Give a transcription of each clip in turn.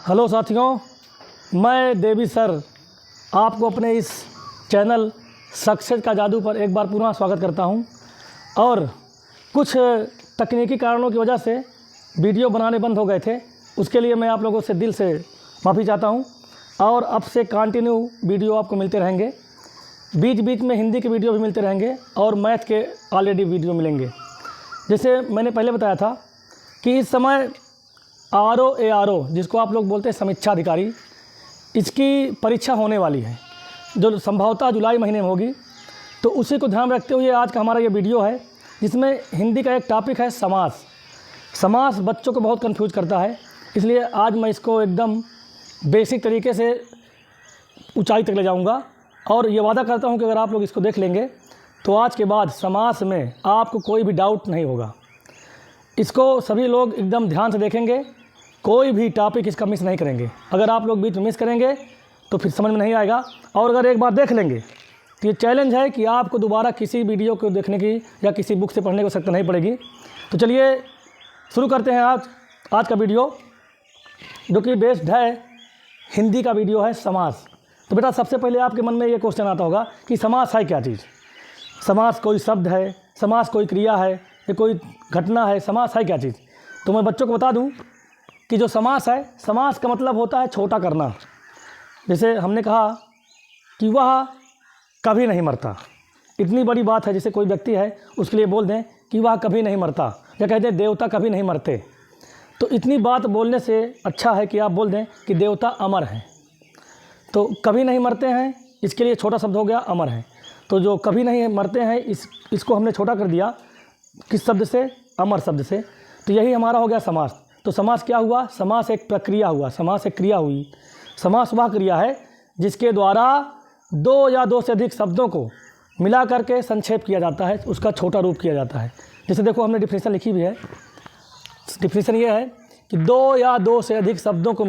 Hello साथियों, मैं देवी sir आपको अपने इस चैनल सक्सेस का जादू पर एक बार पुनः स्वागत करता हूं। और कुछ तकनीकी कारणों की वजह से वीडियो बनाने बंद हो गए थे, उसके लिए मैं आप लोगों से दिल से माफ़ी चाहता हूं। और अब से कंटिन्यू वीडियो आपको मिलते रहेंगे, बीच बीच में हिंदी के वीडियो भी मिलते रहेंगे और मैथ के ऑलरेडी वीडियो मिलेंगे। जैसे मैंने पहले बताया था कि इस समय RO जिसको आप लोग बोलते हैं समीक्षा अधिकारी, इसकी परीक्षा होने वाली है जो संभवतः जुलाई महीने में होगी। तो उसी को ध्यान रखते हुए आज का हमारा ये वीडियो है, जिसमें हिंदी का एक टॉपिक है समास। समास बच्चों को बहुत कंफ्यूज करता है, इसलिए आज मैं इसको एकदम बेसिक तरीके से ऊंचाई तक ले जाऊंगा। और ये वादा करता हूं कि अगर आप लोग इसको देख लेंगे तो आज के बाद समास में आपको कोई भी डाउट नहीं होगा। इसको सभी लोग एकदम ध्यान से देखेंगे, कोई भी टॉपिक इसका मिस नहीं करेंगे। अगर आप लोग बीच में मिस करेंगे तो फिर समझ में नहीं आएगा, और अगर एक बार देख लेंगे तो ये चैलेंज है कि आपको दोबारा किसी वीडियो को देखने की या किसी बुक से पढ़ने की आवश्यकता नहीं पड़ेगी। तो चलिए शुरू करते हैं आज का वीडियो, जो कि बेस्ड है हिंदी का वीडियो है समास। तो बेटा, सबसे पहले आपके मन में ये क्वेश्चन आता होगा कि समास है क्या चीज़। समास कोई शब्द है, समास कोई क्रिया है, ये कोई घटना है, समास है क्या चीज़। तो मैं बच्चों को बता दूं कि जो समास है, समास का मतलब होता है छोटा करना। जैसे हमने कहा कि वह कभी नहीं मरता, इतनी बड़ी बात है। जैसे कोई व्यक्ति है, उसके लिए बोल दें कि वह कभी नहीं मरता, या कहते हैं देवता कभी नहीं मरते। तो इतनी बात बोलने से अच्छा है कि आप बोल दें कि देवता अमर हैं। तो कभी नहीं मरते हैं, इसके लिए छोटा शब्द हो गया अमर है। तो जो कभी नहीं मरते हैं, इसको हमने छोटा कर दिया किस शब्द से, अमर शब्द से। तो यही हमारा हो गया समास। तो समास क्या हुआ, समास एक प्रक्रिया हुआ, समास एक क्रिया हुई। समास वह क्रिया है जिसके द्वारा दो या दो से अधिक शब्दों को मिला करके संक्षेप किया जाता है, उसका छोटा रूप किया जाता है। जैसे देखो, हमने डिफिनेशन लिखी भी है। डिफिनेशन ये है कि दो या दो से अधिक शब्दों को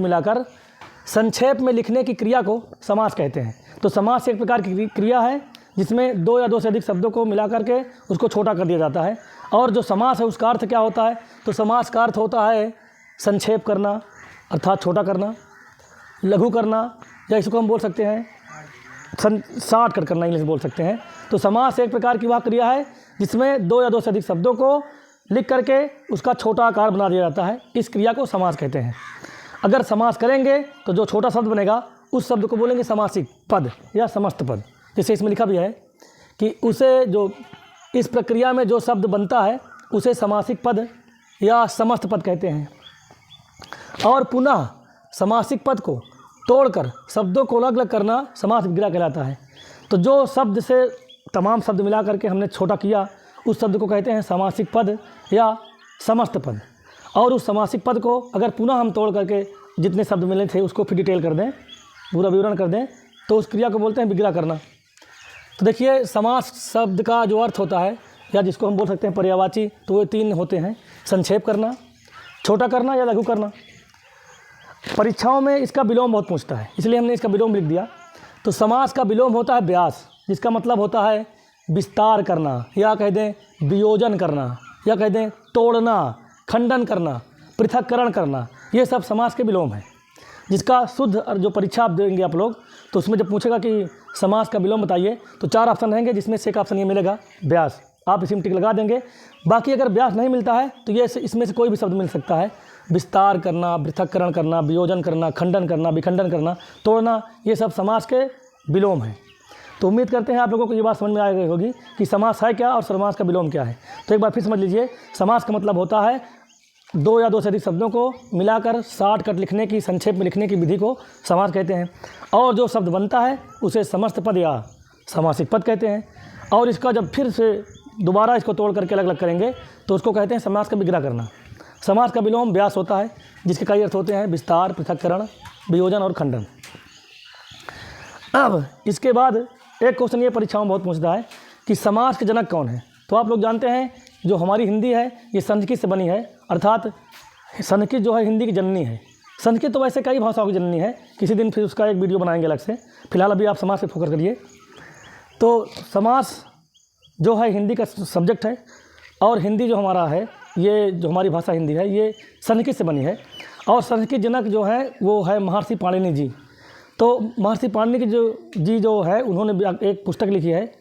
मिलाकर संक्षेप में लिखने की क्रिया को समास कहते हैं। तो समास एक प्रकार की क्रिया है जिसमें दो या दो से अधिक शब्दों को मिला करके उसको छोटा कर दिया जाता है। और जो समास है उसका अर्थ क्या होता है, तो समास का अर्थ होता है संक्षेप करना, अर्थात छोटा करना, लघु करना, या इसको हम बोल सकते हैं शॉर्ट कट करना, इंग्लिश बोल सकते हैं। तो समास एक प्रकार की वह क्रिया है जिसमें दो या दो से अधिक शब्दों को लिख करके उसका छोटा आकार बना दिया जाता है। इस क्रिया को समास कहते हैं। अगर समास करेंगे तो जो छोटा शब्द बनेगा उस शब्द को बोलेंगे समासिक पद या समस्त पद। जैसे इसमें लिखा भी है कि उसे जो इस प्रक्रिया में जो शब्द बनता है उसे समासिक पद या समस्त पद कहते हैं। और पुनः समासिक पद को तोड़कर शब्दों को अलग अलग करना समास विग्रह कहलाता है। तो जो शब्द से तमाम शब्द मिला करके हमने छोटा किया, उस शब्द को कहते हैं समासिक पद या समस्त पद। और उस समासिक पद को अगर पुनः हम तोड़ करके जितने शब्द मिले थे उसको फिर डिटेल कर दें, पूरा विवरण कर दें, तो उस क्रिया को बोलते हैं विग्रह करना। तो देखिए, समास शब्द का जो अर्थ होता है, या जिसको हम बोल सकते हैं पर्यायवाची, तो वो तीन होते हैं: संक्षेप करना, छोटा करना या लघु करना। परीक्षाओं में इसका विलोम बहुत पूछता है, इसलिए हमने इसका विलोम लिख दिया। तो समास का विलोम होता है व्यास, जिसका मतलब होता है विस्तार करना, या कह दें वियोजन करना, या कह दें तोड़ना, खंडन करना, पृथक्करण करना। ये सब समास के विलोम हैं, जिसका शुद्ध जो परीक्षा आप देंगे आप लोग, तो उसमें जब पूछेगा कि समास का विलोम बताइए, तो 4 ऑप्शन रहेंगे, जिसमें से एक ऑप्शन ये मिलेगा व्यास। आप इसी में टिक लगा देंगे। बाकी अगर व्यास नहीं मिलता है तो ये इसमें से कोई भी शब्द मिल सकता है। विस्तार करना, पृथक्करण करना, वियोजन करना, खंडन करना, विखंडन करना, तोड़ना, ये सब समास के विलोम हैं। तो उम्मीद करते हैं आप लोगों को ये बात समझ में आ गई होगी कि समास है क्या और समास का विलोम क्या है। तो एक बार फिर समझ लीजिए, समास का मतलब होता है दो या दो से अधिक शब्दों को मिलाकर शॉर्ट कट लिखने की, संक्षेप में लिखने की विधि को समास कहते हैं। और जो शब्द बनता है उसे समस्त पद या समासिक पद कहते हैं। और इसका जब फिर से दोबारा इसको तोड़ करके अलग अलग करेंगे तो उसको कहते हैं समास का विग्रह करना। समास का विलोम व्यास होता है, जिसके कई अर्थ होते हैं: विस्तार, पृथक्करण, वियोजन और खंडन। अब इसके बाद एक क्वेश्चन ये परीक्षाओं में बहुत पूछता है कि समास के जनक कौन है। तो आप लोग जानते हैं जो हमारी हिंदी है ये संस्कृत से बनी है, अर्थात संस्कृत जो है हिंदी की जननी है। संस्कृत तो वैसे कई भाषाओं की जननी है, किसी दिन फिर उसका एक वीडियो बनाएंगे अलग से। फिलहाल अभी आप समास पे फोकस करिए। तो समास जो है हिंदी का सब्जेक्ट है, और हिंदी जो हमारा है ये जो हमारी भाषा हिंदी है ये संस्कृत से बनी है, और संस्कृत जनक जो है वो है महर्षि पाणिनि जी। तो महर्षि पाणिनि की जो है उन्होंने एक पुस्तक लिखी है,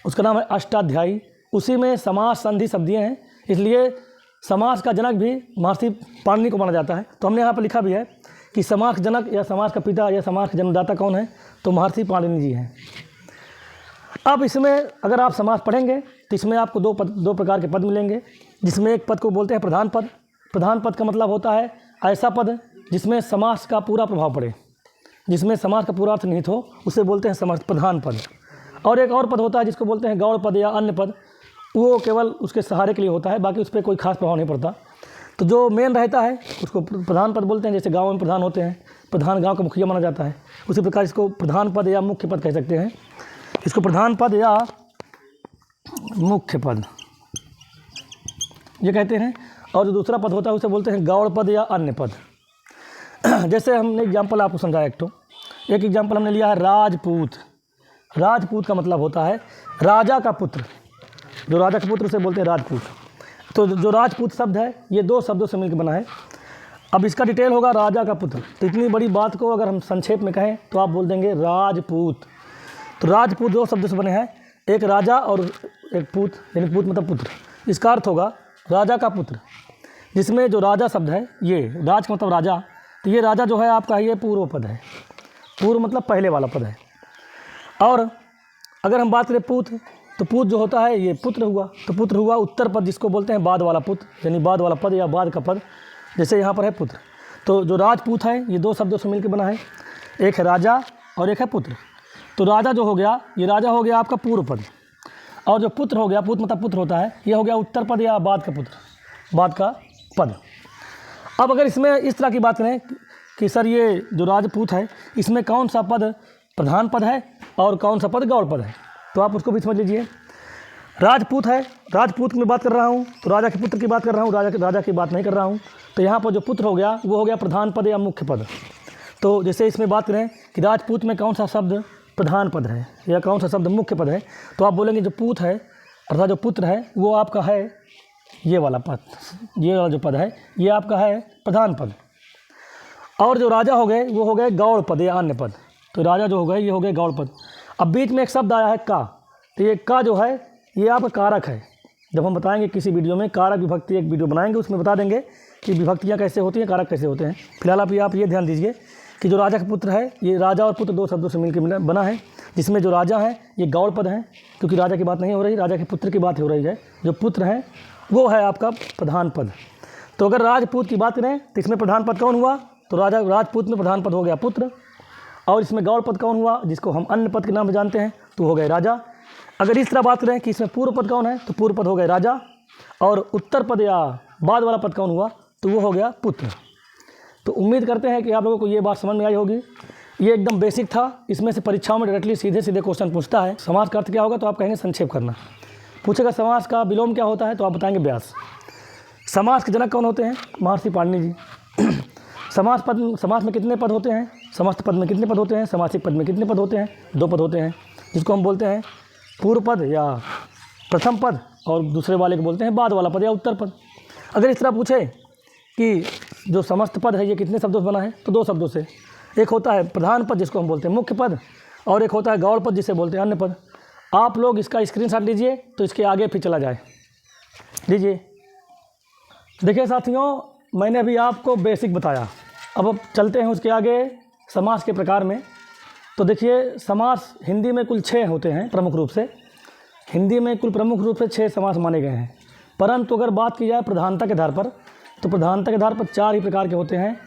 उसका नाम है अष्टाध्यायी। उसी में समास संधि शब्दियाँ हैं, इसलिए समास का जनक भी महर्षि पाणिनि को माना जाता है। तो हमने यहाँ पर लिखा भी है कि समास जनक या समास का पिता या समास का जन्मदाता कौन है, तो महर्षि पाणिनि जी हैं। अब इसमें अगर आप समास पढ़ेंगे तो इसमें आपको दो प्रकार के पद मिलेंगे, जिसमें एक पद को बोलते हैं प्रधान पद। प्रधान पद का मतलब होता है ऐसा पद जिसमें समास का पूरा प्रभाव पड़े, जिसमें समास का पूरा अर्थ निहित हो, उसे बोलते हैं समास प्रधान पद। और एक और पद होता है जिसको बोलते हैं गौड़ पद या अन्य पद, वो केवल उसके सहारे के लिए होता है, बाकी उस पर कोई खास प्रभाव नहीं पड़ता। तो जो मेन रहता है उसको प्रधान पद बोलते हैं। जैसे गाँव में प्रधान होते हैं, प्रधान गाँव का मुखिया माना जाता है, उसी प्रकार इसको प्रधान पद या मुख्य पद कह सकते हैं। इसको प्रधान पद या मुख्य पद ये कहते हैं। और जो दूसरा पद होता है उसे बोलते हैं गौड़ पद या अन्य पद। जैसे हमने एग्जाम्पल आपको समझाया, एक एग्जाम्पल हमने लिया है राजपूत। राजपूत का मतलब होता है राजा का पुत्र, जो राजा का पुत्र उसे बोलते हैं राजपूत। तो जो राजपूत शब्द है ये दो शब्दों से मिलकर बना है। अब इसका डिटेल होगा राजा का पुत्र। तो इतनी बड़ी बात को अगर हम संक्षेप में कहें तो आप बोल देंगे राजपूत। तो राजपूत दो शब्दों से बने हैं, एक राजा और एक पूत, यानी पूत मतलब पुत्र। इसका अर्थ होगा राजा का पुत्र, जिसमें जो राजा शब्द है ये राज का मतलब राजा, तो ये राजा जो है आपका ये पूर्व पद है। पूर्व मतलब पहले वाला पद है। और अगर हम बात करें पूत, तो पूत जो होता है ये पुत्र हुआ, तो पुत्र हुआ उत्तर पद, जिसको बोलते हैं बाद वाला पुत्र, यानी बाद वाला पद या बाद का पद, जैसे यहाँ पर है पुत्र। तो जो राजपूत है ये दो शब्दों से मिलकर बना है, एक है राजा और एक है पुत्र। तो राजा जो हो गया ये राजा हो गया आपका पूर्व पद, और जो पुत्र हो गया, पुत्र मतलब पुत्र होता है, ये हो गया उत्तर पद या बाद का पुत्र, बाद का पद। अब अगर इसमें इस तरह की बात करें कि सर ये जो राजपूत है इसमें कौन सा पद प्रधान पद है और कौन सा पद गौड़ पद है, तो आप उसको भी समझ लीजिए। राजपूत है, राजपूत में बात कर रहा हूँ तो राजा के पुत्र की बात कर रहा हूँ, राजा की बात नहीं कर रहा हूँ। तो यहाँ पर जो पुत्र हो गया वो हो गया प्रधान पद या मुख्य पद। तो जैसे इसमें बात करें कि राजपूत में कौन सा शब्द प्रधान पद है या कौन सा शब्द मुख्य पद है, तो आप बोलेंगे जो पूत है अर्थात जो पुत्र है वो आपका है ये वाला पद, ये वाला जो पद है ये आपका है प्रधान पद। और जो राजा हो गए वो हो गए गौड़ पद या अन्य पद। तो राजा जो हो गए ये हो गए गौड़ पद। अब बीच में एक शब्द आया है का, तो ये का जो है ये आपका कारक है। जब हम बताएंगे किसी वीडियो में कारक विभक्ति एक वीडियो बनाएंगे, उसमें बता देंगे कि विभक्तियाँ कैसे होती हैं, कारक कैसे होते हैं। फिलहाल आप ये ध्यान दीजिए कि जो राजा का पुत्र है ये राजा और पुत्र दो शब्दों से मिलकर बना है, जिसमें जो राजा है ये गौड़ पद है, क्योंकि राजा की बात नहीं हो रही, राजा के पुत्र की बात हो रही है। जो पुत्र है वो है आपका प्रधान पद। तो अगर राजपूत की बात करें तो इसमें प्रधान पद कौन हुआ, तो राजपूत में प्रधान पद हो गया पुत्र। और इसमें गौड़ पद कौन हुआ, जिसको हम अन्य पद के नाम से जानते हैं, तो हो गए राजा। अगर इस तरह बात करें कि इसमें पूर्व पद कौन है, तो पूर्व पद हो गए राजा, और उत्तर पद या बाद वाला पद कौन हुआ, तो वो हो गया पुत्र। तो उम्मीद करते हैं कि आप लोगों को ये बात समझ में आई होगी। ये एकदम बेसिक था, इसमें से परीक्षाओं में डायरेक्टली सीधे क्वेश्चन पूछता है। समास का अर्थ क्या होगा, तो आप कहेंगे संक्षेप करना। पूछेगा समास का विलोम क्या होता है, तो आप बताएंगे व्यास। समास के जनक कौन होते हैं, महर्षि पाणिनि जी। समास में कितने पद होते हैं, समस्त पद में कितने पद होते हैं, समासिक पद में कितने पद होते हैं, दो पद होते हैं, जिसको हम बोलते हैं पूर्व पद या प्रथम पद, और दूसरे वाले को बोलते हैं बाद वाला पद या उत्तर पद। अगर इस तरह पूछे कि जो समस्त पद है ये कितने शब्दों से बना है, तो दो शब्दों से। एक होता है प्रधान पद जिसको हम बोलते हैं मुख्य पद, और एक होता है गौड़ पद जिसे बोलते हैं अन्य पद। आप लोग इसका स्क्रीनशॉट लीजिए तो इसके आगे फिर चला जाए। लीजिए, देखिए साथियों, मैंने अभी आपको बेसिक बताया, अब चलते हैं उसके आगे समास के प्रकार में। तो देखिए, समास हिंदी में कुल 6 होते हैं प्रमुख रूप से। हिंदी में कुल प्रमुख रूप से 6 समास माने गए हैं, परंतु अगर बात की जाए प्रधानता के आधार पर, तो प्रधानता के आधार पर 4 ही प्रकार के होते हैं।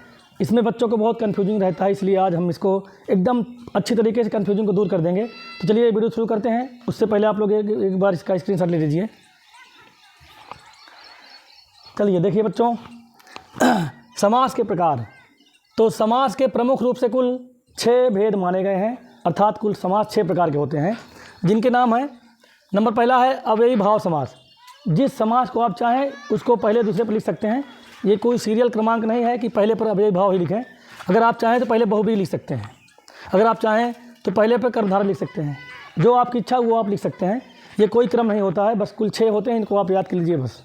इसमें बच्चों को बहुत कन्फ्यूजिंग रहता है, इसलिए आज हम इसको एकदम अच्छी तरीके से कन्फ्यूजिंग को दूर कर देंगे। तो चलिए वीडियो शुरू करते हैं। उससे पहले आप लोग एक बार इसका स्क्रीनशॉट ले लीजिए। चलिए देखिए बच्चों, समास के प्रकार। तो समास के प्रमुख रूप से कुल 6 भेद माने गए हैं, अर्थात कुल समास 6 प्रकार के होते हैं, जिनके नाम है, नंबर पहला है अव्ययी भाव समास। जिस समास को आप चाहें उसको पहले दूसरे पर लिख सकते हैं। ये कोई सीरियल क्रमांक नहीं है कि पहले पर अव्ययी भाव ही लिखें। अगर आप चाहें तो पहले बहुव्रीहि लिख सकते हैं, अगर आप चाहें तो पहले पर कर्मधारय लिख सकते हैं, जो आपकी इच्छा वो आप लिख सकते हैं। ये कोई क्रम नहीं होता है, बस कुल 6 होते हैं, इनको आप याद कर लीजिए बस।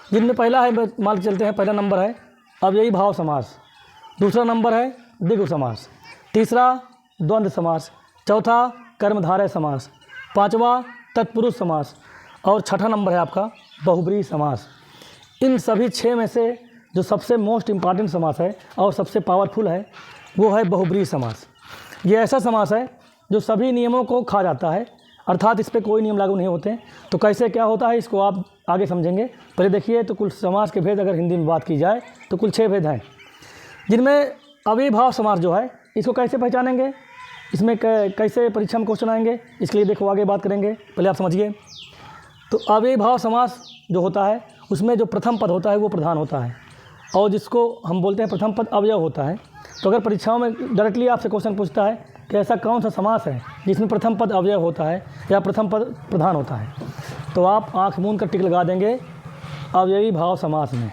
जिनमें पहला है, मान के चलते हैं, पहला नंबर है अव्ययी भाव समास, दूसरा नंबर है द्विगु समास, तीसरा द्वंद्व समास, चौथा कर्मधारय समास, पांचवा तत्पुरुष समास और छठा नंबर है आपका बहुब्रीहि समास। इन सभी 6 में से जो सबसे मोस्ट इम्पॉर्टेंट समास है और सबसे पावरफुल है वो है बहुब्रीहि समास। ये ऐसा समास है जो सभी नियमों को खा जाता है, अर्थात इस पर कोई नियम लागू नहीं होते। तो कैसे क्या होता है इसको आप आगे समझेंगे। पहले देखिए तो कुल समास के भेद अगर हिंदी में बात की जाए तो कुल 6 भेद हैं, जिनमें अव्ययी भाव समास जो है इसको कैसे पहचानेंगे, इसमें कैसे परीक्षा में क्वेश्चन आएंगे, इसके लिए देखो आगे बात करेंगे, पहले आप समझिए। तो अव्ययी भाव समास जो होता है उसमें जो प्रथम पद होता है वो प्रधान होता है और जिसको हम बोलते हैं प्रथम पद अवयव होता है। तो अगर परीक्षाओं में डायरेक्टली आपसे क्वेश्चन पूछता है कि ऐसा कौन सा समास है जिसमें प्रथम पद अवयव होता है या प्रथम पद प्रधान होता है, तो आप आँख मूंद कर टिक लगा देंगे अव्ययी भाव समास में।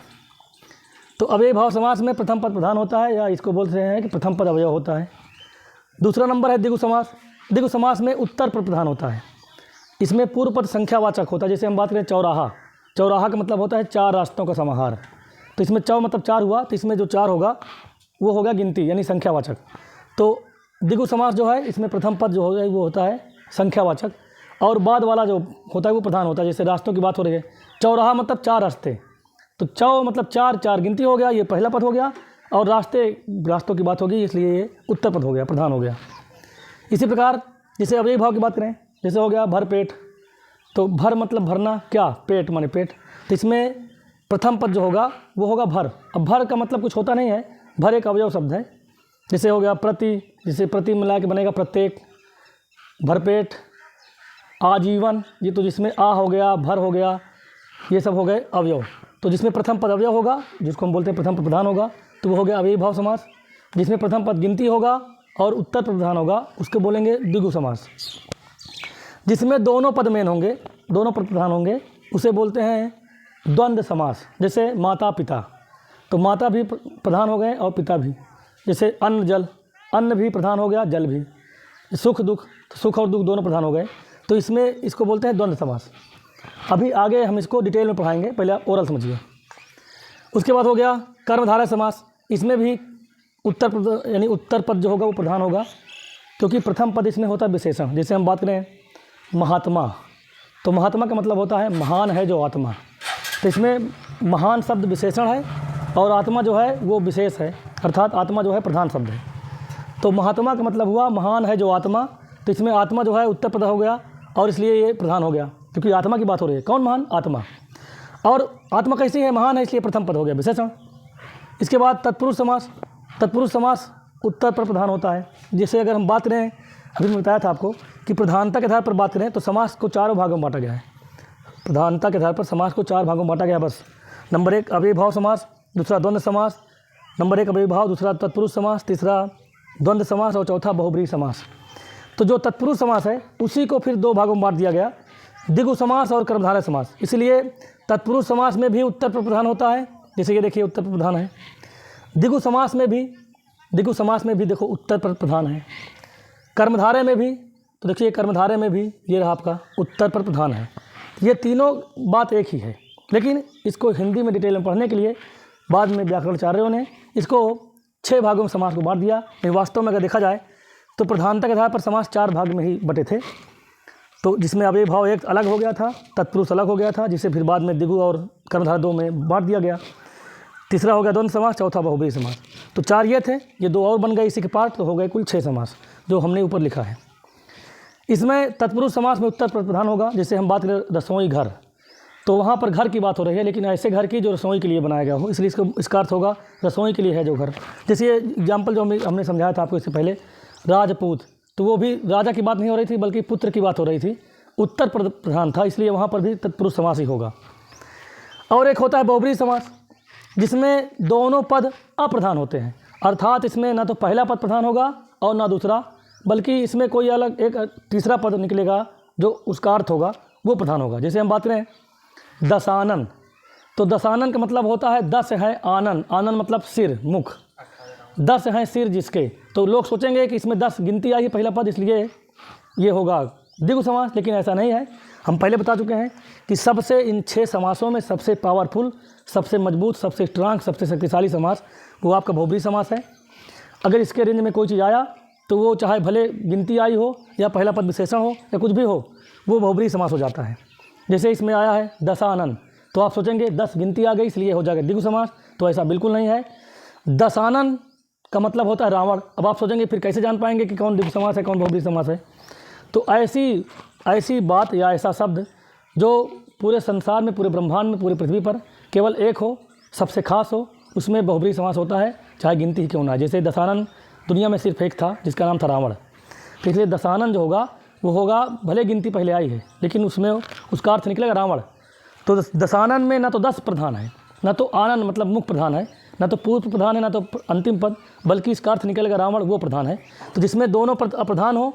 तो अव्ययी भाव समास में प्रथम पद प्रधान होता है या इसको बोलते हैं कि प्रथम पद अवयव होता है। दूसरा नंबर है द्विगु समास। द्विगु समास में उत्तर पद प्रधान होता है, इसमें पूर्व पद संख्यावाचक होता है। जैसे हम बात करें चौराहा, चौराहा का मतलब होता है 4 रास्तों का समाहार, तो इसमें चौ मतलब 4 हुआ, तो इसमें जो 4 होगा वो होगा गिनती यानी संख्यावाचक। तो द्विगु समास जो है इसमें प्रथम पद जो होगा वो होता है संख्यावाचक और बाद वाला जो होता है वो प्रधान होता है। जैसे रास्तों की बात हो रही है, चौराहा मतलब 4 रास्ते, तो चौ मतलब 4 गिनती हो गया, ये पहला पद हो गया, और रास्तों की बात होगी इसलिए ये उत्तर पद हो गया, प्रधान हो गया। इसी प्रकार जैसे अव्ययी भाव की बात करें, जैसे हो गया भर पेट, तो भर मतलब भरना, क्या, पेट माने पेट, तो इसमें प्रथम पद जो होगा वो होगा भर। अब भर का मतलब कुछ होता नहीं है, भर एक अवयव शब्द है। जैसे हो गया प्रति, जैसे प्रति मिला के बनेगा प्रत्येक, भरपेट, आजीवन, ये तो जिसमें आ हो गया, भर हो गया, ये सब हो गए अवयव। तो जिसमें प्रथम पद अवयव होगा जिसको हम बोलते हैं प्रथम पद प्रधान होगा तो वो हो गया अव्ययी भाव समास। जिसमें प्रथम पद गिनती होगा और उत्तर पद प्रधान होगा उसको बोलेंगे द्विगु समास। जिसमें दोनों पद मेन होंगे, दोनों पद प्रधान होंगे, उसे बोलते हैं द्वंद्व समास। जैसे माता पिता, तो माता भी प्रधान हो गए और पिता भी। जैसे अन्न जल, अन्न भी प्रधान हो गया, जल भी। सुख दुख, तो सुख और दुख दोनों प्रधान हो गए, तो इसमें इसको बोलते हैं द्वंद्व समास। अभी आगे हम इसको डिटेल में पढ़ाएंगे, पहले आप ओरल समझिए। उसके बाद हो गया कर्मधारय समास। इसमें भी उत्तर पद यानी उत्तर पद जो होगा वो प्रधान होगा, क्योंकि प्रथम पद इसमें होता है विशेषण। जैसे हम बात करें महात्मा, तो महात्मा का मतलब होता है महान है जो आत्मा, तो इसमें महान शब्द विशेषण है और आत्मा जो है वो विशेष है, अर्थात आत्मा जो है प्रधान शब्द है। तो महात्मा का मतलब हुआ महान है जो आत्मा, तो इसमें आत्मा जो है उत्तर पद हो गया और इसलिए ये प्रधान हो गया, क्योंकि आत्मा की बात हो रही है। कौन महान? आत्मा। और आत्मा कैसी है? महान है, इसलिए प्रथम पद हो गया विशेषण। इसके बाद तत्पुरुष समास। तत्पुरुष समास उत्तर पर प्रधान होता है। जैसे अगर हम बात करें, अभी मैं बताया था आपको कि प्रधानता के आधार पर बात करें तो समास को 4 भागों में बांटा गया है। प्रधानता के आधार पर समास को 4 भागों में बांटा गया बस। नंबर 1 अव्ययी भाव समास, दूसरा द्वंद्व समास, नंबर 1 अव्ययी भाव, दूसरा तत्पुरुष समास, तीसरा द्वंद्व समास और चौथा बहुब्रीहि समास। तो जो तत्पुरुष समास है उसी को फिर 2 भागों में बांट दिया गया, द्विगु समास और कर्मधारय समास। इसलिए तत्पुरुष समास में भी उत्तर पर प्रधान होता है, जैसे ये देखिए उत्तर पर प्रधान है। द्विगु समास में भी देखो उत्तर पर प्रधान है। कर्मधारय में भी, तो देखिए कर्मधारय में भी ये रहा आपका उत्तर पर प्रधान है। ये तीनों बात एक ही है, लेकिन इसको हिंदी में डिटेल में पढ़ने के लिए बाद में व्याकरणाचार्यों ने इसको 6 भागों में समास को बांट दिया। लेकिन वास्तव में अगर देखा जाए तो प्रधानता के आधार पर समास 4 भाग में ही बटे थे। तो जिसमें अव्ययी भाव एक अलग हो गया था, तत्पुरुष अलग हो गया था, जिसे फिर बाद में द्विगु और कर्मधारय 2 में बांट दिया गया। तीसरा हो गया द्वंद्व समास, चौथा बहुब्रीहि समास। तो 4 ये थे, ये 2 और बन गए इसी के पार्ट, तो हो गए कुल 6 समास जो हमने ऊपर लिखा है। इसमें तत्पुरुष समास में उत्तर पर प्रधान होगा। जैसे हम बात करें रसोई घर, तो वहाँ पर घर की बात हो रही है, लेकिन ऐसे घर की जो रसोई के लिए बनाया गया हो, इसलिए इसका अर्थ होगा रसोई के लिए है जो घर। जैसे ये एग्जाम्पल जो हमने समझाया था आपको इससे पहले, राजपूत, तो वो भी राजा की बात नहीं हो रही थी बल्कि पुत्र की बात हो रही थी, उत्तर प्रधान था, इसलिए वहाँ पर भी तत्पुरुष समास ही होगा। और एक होता है बहुब्रीहि समास, जिसमें दोनों पद अप्रधान होते हैं, अर्थात इसमें ना तो पहला पद प्रधान होगा और ना दूसरा, बल्कि इसमें कोई अलग एक तीसरा पद निकलेगा जो उसका अर्थ होगा वो प्रधान होगा। जैसे हम बात करें दशानन, तो दशानन का मतलब होता है 10 है आनन, आनन मतलब सिर, मुख, 10 हैं सिर जिसके, तो लोग सोचेंगे कि इसमें 10 गिनती आई है पहला पद, इसलिए ये होगा द्विगु समास, लेकिन ऐसा नहीं है। हम पहले बता चुके हैं कि सबसे इन 6 समासों में सबसे पावरफुल, सबसे मजबूत, सबसे स्ट्रांग, सबसे शक्तिशाली समास वो आपका बहुब्रीहि समास है। अगर इसके रेंज में कोई चीज़ आया तो वो चाहे भले गिनती आई हो या पहला पद विशेषण हो या कुछ भी हो, वो बहुब्रीहि समास हो जाता है। जैसे इसमें आया है दशानन, तो आप सोचेंगे 10 गिनती आ गई इसलिए हो जाएगा द्विगु समास, तो ऐसा बिल्कुल नहीं है। दशानन का मतलब होता है रावण। अब आप सोचेंगे फिर कैसे जान पाएंगे कि कौन द्विगु समास है कौन बहुब्रीहि समास है। तो ऐसी बात या ऐसा शब्द जो पूरे संसार में, पूरे ब्रह्मांड में, पूरी पृथ्वी पर केवल एक हो, सबसे खास हो, उसमें बहुब्रीहि समास होता है, चाहे गिनती ही क्यों ना है। जैसे दशानन दुनिया में सिर्फ एक था जिसका नाम था रावण, तो इसलिए दशानन जो होगा वो होगा, भले गिनती पहले आई है लेकिन उसमें उसका अर्थ निकलेगा रावण। तो दशानन में ना तो 10 प्रधान है, ना तो आनन मतलब मुख्य प्रधान है, ना तो पूर्व प्रधान है, ना तो अंतिम पद, बल्कि इसका अर्थ निकलेगा रावण, वो प्रधान है। तो जिसमें दोनों अप्रधान हो,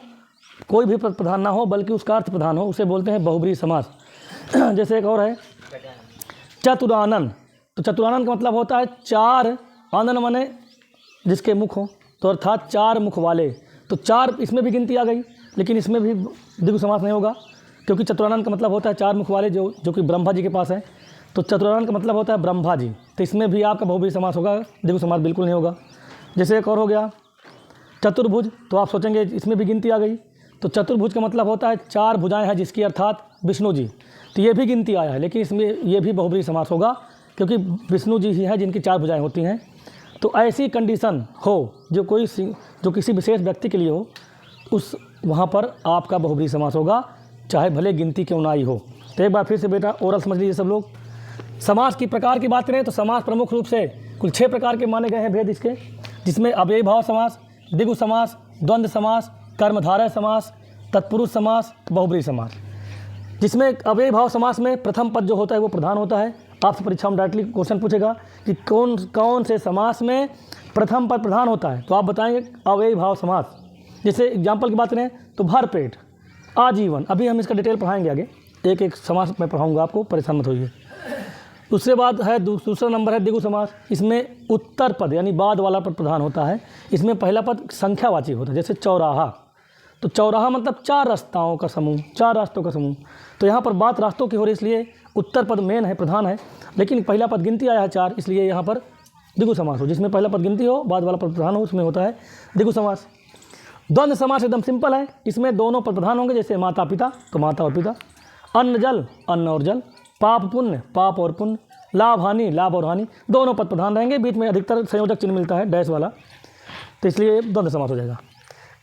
कोई भी प्रधान ना हो बल्कि उसका अर्थ प्रधान हो, उसे बोलते हैं बहुब्रीहि समास। जैसे एक और है चतुरानन। तो चतुरानन का मतलब होता है 4, आनन माने जिसके मुख हो, तो अर्थात 4 मुख वाले। तो 4 इसमें भी गिनती आ गई, लेकिन इसमें भी द्विगु समास नहीं होगा, क्योंकि चतुरानन का मतलब होता है 4 मुख वाले, जो कि ब्रह्मा जी के पास है। तो चतुरानन का मतलब होता है ब्रह्मा जी, तो इसमें भी आपका बहुब्रीहि समास होगा, द्विगु समास बिल्कुल नहीं होगा। जैसे एक और हो गया चतुर्भुज, तो आप सोचेंगे इसमें भी गिनती आ गई। तो चतुर्भुज का मतलब होता है 4 भुजाएं हैं जिसकी, अर्थात विष्णु जी, तो ये भी गिनती आया है, लेकिन इसमें ये भी बहुब्रीहि समास होगा, क्योंकि विष्णु जी ही हैं जिनकी 4 भुजाएं होती हैं। तो ऐसी कंडीशन हो जो किसी विशेष व्यक्ति के लिए हो, उस वहाँ पर आपका बहुब्रीहि समास होगा, चाहे भले गिनती क्यों ना आई हो। तो एक बार फिर से बेटा ओरल समझ लीजिए सब लोग। समास की प्रकार की बात करें तो समास प्रमुख रूप से कुल 6 प्रकार के माने गए हैं भेद इसके, जिसमें अव्ययी भाव समास, द्विगु समास, द्वंद्व समास, कर्मधारय समास, तत्पुरुष समास, बहुब्रीहि समास। जिसमें अव्ययी भाव समास में प्रथम पद जो होता है वो प्रधान होता है। आपसे परीक्षा में डायरेक्टली क्वेश्चन पूछेगा कि कौन से समास में प्रथम पद प्रधान होता है, तो आप बताएंगे अव्ययी भाव समास। जैसे एग्जाम्पल की बात करें तो भरपेट, आजीवन, अभी हम इसका डिटेल पढ़ाएंगे आगे, एक एक समास मैं पढ़ाऊंगा आपको, परेशान मत होइए। उसके बाद है दूसरा नंबर है द्विगु समास। इसमें उत्तर पद यानी बाद वाला पद प्रधान होता है। इसमें पहला पद संख्यावाची होता है, जैसे चौराहा, तो चौराहा मतलब 4 रास्ताओं का समूह, 4 रास्तों का समूह। तो यहाँ पर बात रास्तों की हो रही, इसलिए उत्तर पद मेन है, प्रधान है, लेकिन पहला पद गिनती आया है 4, इसलिए यहाँ पर द्विगु समास हो। जिसमें पहला पद गिनती हो, बाद वाला पद प्रधान हो, उसमें होता है द्विगु समास। द्वंद्व समास एकदम सिंपल है, इसमें दोनों पद प्रधान होंगे, जैसे माता पिता तो माता और पिता, अन्न जल अन्न और जल, पाप पुण्य पाप और पुण्य, लाभ हानि लाभ और हानि, दोनों पद प्रधान रहेंगे, बीच में अधिकतर संयोजक चिन्ह मिलता है डैश वाला, तो इसलिए द्वंद्व समास हो जाएगा।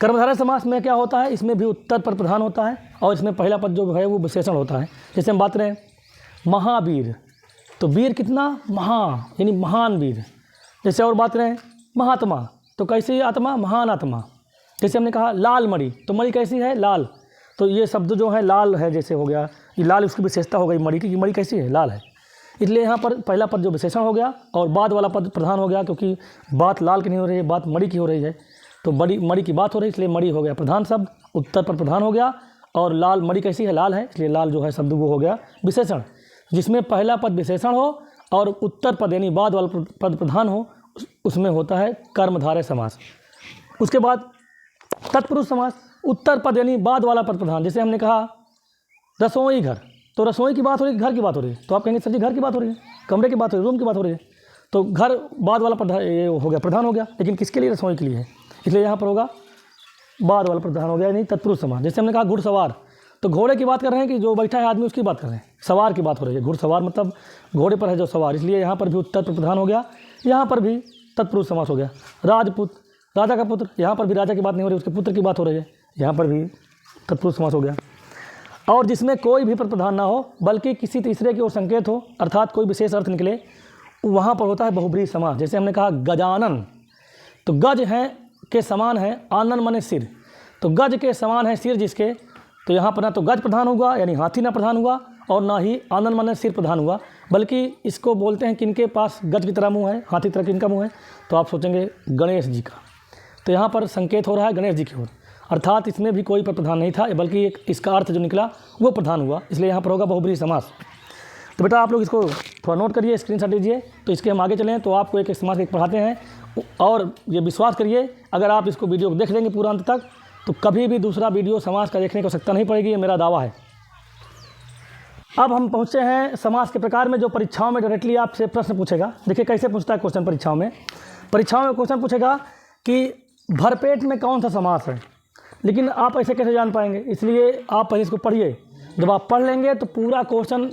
कर्मधारय समास में क्या होता है, इसमें भी उत्तर पद प्रधान होता है और इसमें पहला पद जो है वो विशेषण होता है। जैसे हम बात करें महावीर, तो वीर कितना, महा यानी महान वीर। जैसे और बात करें महात्मा, तो कैसी आत्मा, महान आत्मा। जैसे हमने कहा लाल मणि, तो मणि कैसी है, लाल, तो ये शब्द जो है लाल है, जैसे हो गया ये लाल, उसकी विशेषता हो गई मणि की, मणि कैसी है, लाल है, इसलिए यहाँ पर पहला पद जो विशेषण हो गया और बाद वाला पद प्रधान हो गया, क्योंकि बात लाल की नहीं हो रही है, बात मणि की हो रही है, तो मणि की बात हो रही है, इसलिए मणि हो गया प्रधान शब्द, उत्तर पर प्रधान हो गया, और लाल मणि कैसी है, लाल है, इसलिए लाल जो है शब्द वो हो गया विशेषण। जिसमें पहला पद विशेषण हो और उत्तर पद यानी बाद वाला पद प्रधान हो, उसमें होता है कर्मधारय समास। उसके बाद तत्पुरुष समास, उत्तर पद यानी बाद वाला पद प्रधान। जैसे हमने कहा रसोई घर, तो रसोई की बात हो रही है, घर की बात हो रही है, तो आप कहेंगे सर जी घर की बात हो रही है, कमरे की बात हो रही है, रूम की बात हो रही है, तो घर बाद वाला प्रधान ये हो गया, प्रधान हो गया, लेकिन किसके लिए, रसोई के लिए है, इसलिए यहाँ पर होगा बाद वाला प्रधान हो गया, यानी तत्पुरुष समास। जैसे हमने कहा घुड़सवार, तो घोड़े की बात कर रहे हैं कि जो बैठा है आदमी उसकी बात कर रहे हैं, सवार की बात हो रही है, घुड़सवार मतलब घोड़े पर है जो सवार, इसलिए यहाँ पर भी उत्तर पर प्रधान हो गया, यहाँ पर भी तत्पुरुष समास हो गया। राजपुत्र, राजा का पुत्र, यहाँ पर भी राजा की बात नहीं हो रही, उसके पुत्र की बात हो रही है, यहाँ पर भी तत्पुरुष समास हो गया। और जिसमें कोई भी पद प्रधान ना हो बल्कि किसी तीसरे की ओर संकेत हो, अर्थात कोई विशेष अर्थ निकले, वहाँ पर होता है बहुब्रीहि समास। जैसे हमने कहा गजानन, तो गज है के समान है, आनन माने सिर, तो गज के समान है सिर जिसके, तो यहाँ पर ना तो गज प्रधान हुआ यानी हाथी ना प्रधान हुआ, और ना ही आनन माने सिर प्रधान हुआ, बल्कि इसको बोलते हैं किनके पास गज की तरह मुँह है, हाथी तरह किनका मुँह है, तो आप सोचेंगे गणेश जी का, तो यहाँ पर संकेत हो रहा है गणेश जी की ओर, अर्थात इसमें भी कोई प्रधान नहीं था, बल्कि एक इसका अर्थ जो निकला वो प्रधान हुआ, इसलिए यहाँ पर होगा बहुब्रीहि समास। तो बेटा आप लोग इसको थोड़ा नोट करिए, स्क्रीनशॉट लीजिए, तो इसके हम आगे चलें तो आपको एक एक समास एक पढ़ाते हैं, और ये विश्वास करिए अगर आप इसको वीडियो को देख लेंगे पूरा अंत तक, तो कभी भी दूसरा वीडियो समास का देखने की आवश्यकता नहीं पड़ेगी, ये मेरा दावा है। अब हम पहुँचे हैं समास के प्रकार में, जो परीक्षाओं में डायरेक्टली आपसे प्रश्न पूछेगा। देखिए कैसे पूछता है क्वेश्चन परीक्षाओं में। परीक्षाओं में क्वेश्चन पूछेगा कि भरपेट में कौन सा समास है, लेकिन आप ऐसे कैसे जान पाएंगे, इसलिए आप पहले इसको पढ़िए। जब आप पढ़ लेंगे तो पूरा क्वेश्चन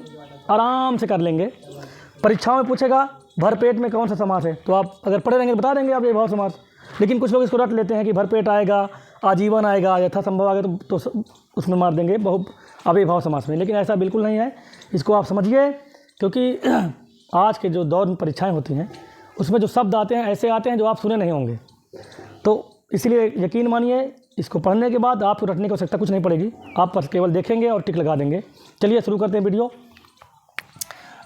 आराम से कर लेंगे। परीक्षाओं में पूछेगा भरपेट में कौन सा समास है, तो आप अगर पढ़े रहेंगे बता देंगे आप ये भाव समास। लेकिन कुछ लोग इसको रट लेते हैं कि भरपेट आएगा, आजीवन आएगा, यथासंभव आएगा तो उसमें मार देंगे बहु अव्ययभाव समास में। लेकिन ऐसा बिल्कुल नहीं है, इसको आप समझिए। क्योंकि आज के जो दौर में परीक्षाएं होती हैं उसमें जो शब्द आते हैं ऐसे आते हैं जो आप सुने नहीं होंगे। तो इसलिए यकीन मानिए, इसको पढ़ने के बाद आपको रटने की आवश्यकता कुछ नहीं पड़ेगी, आप बस केवल देखेंगे और टिक लगा देंगे। चलिए शुरू करते हैं वीडियो।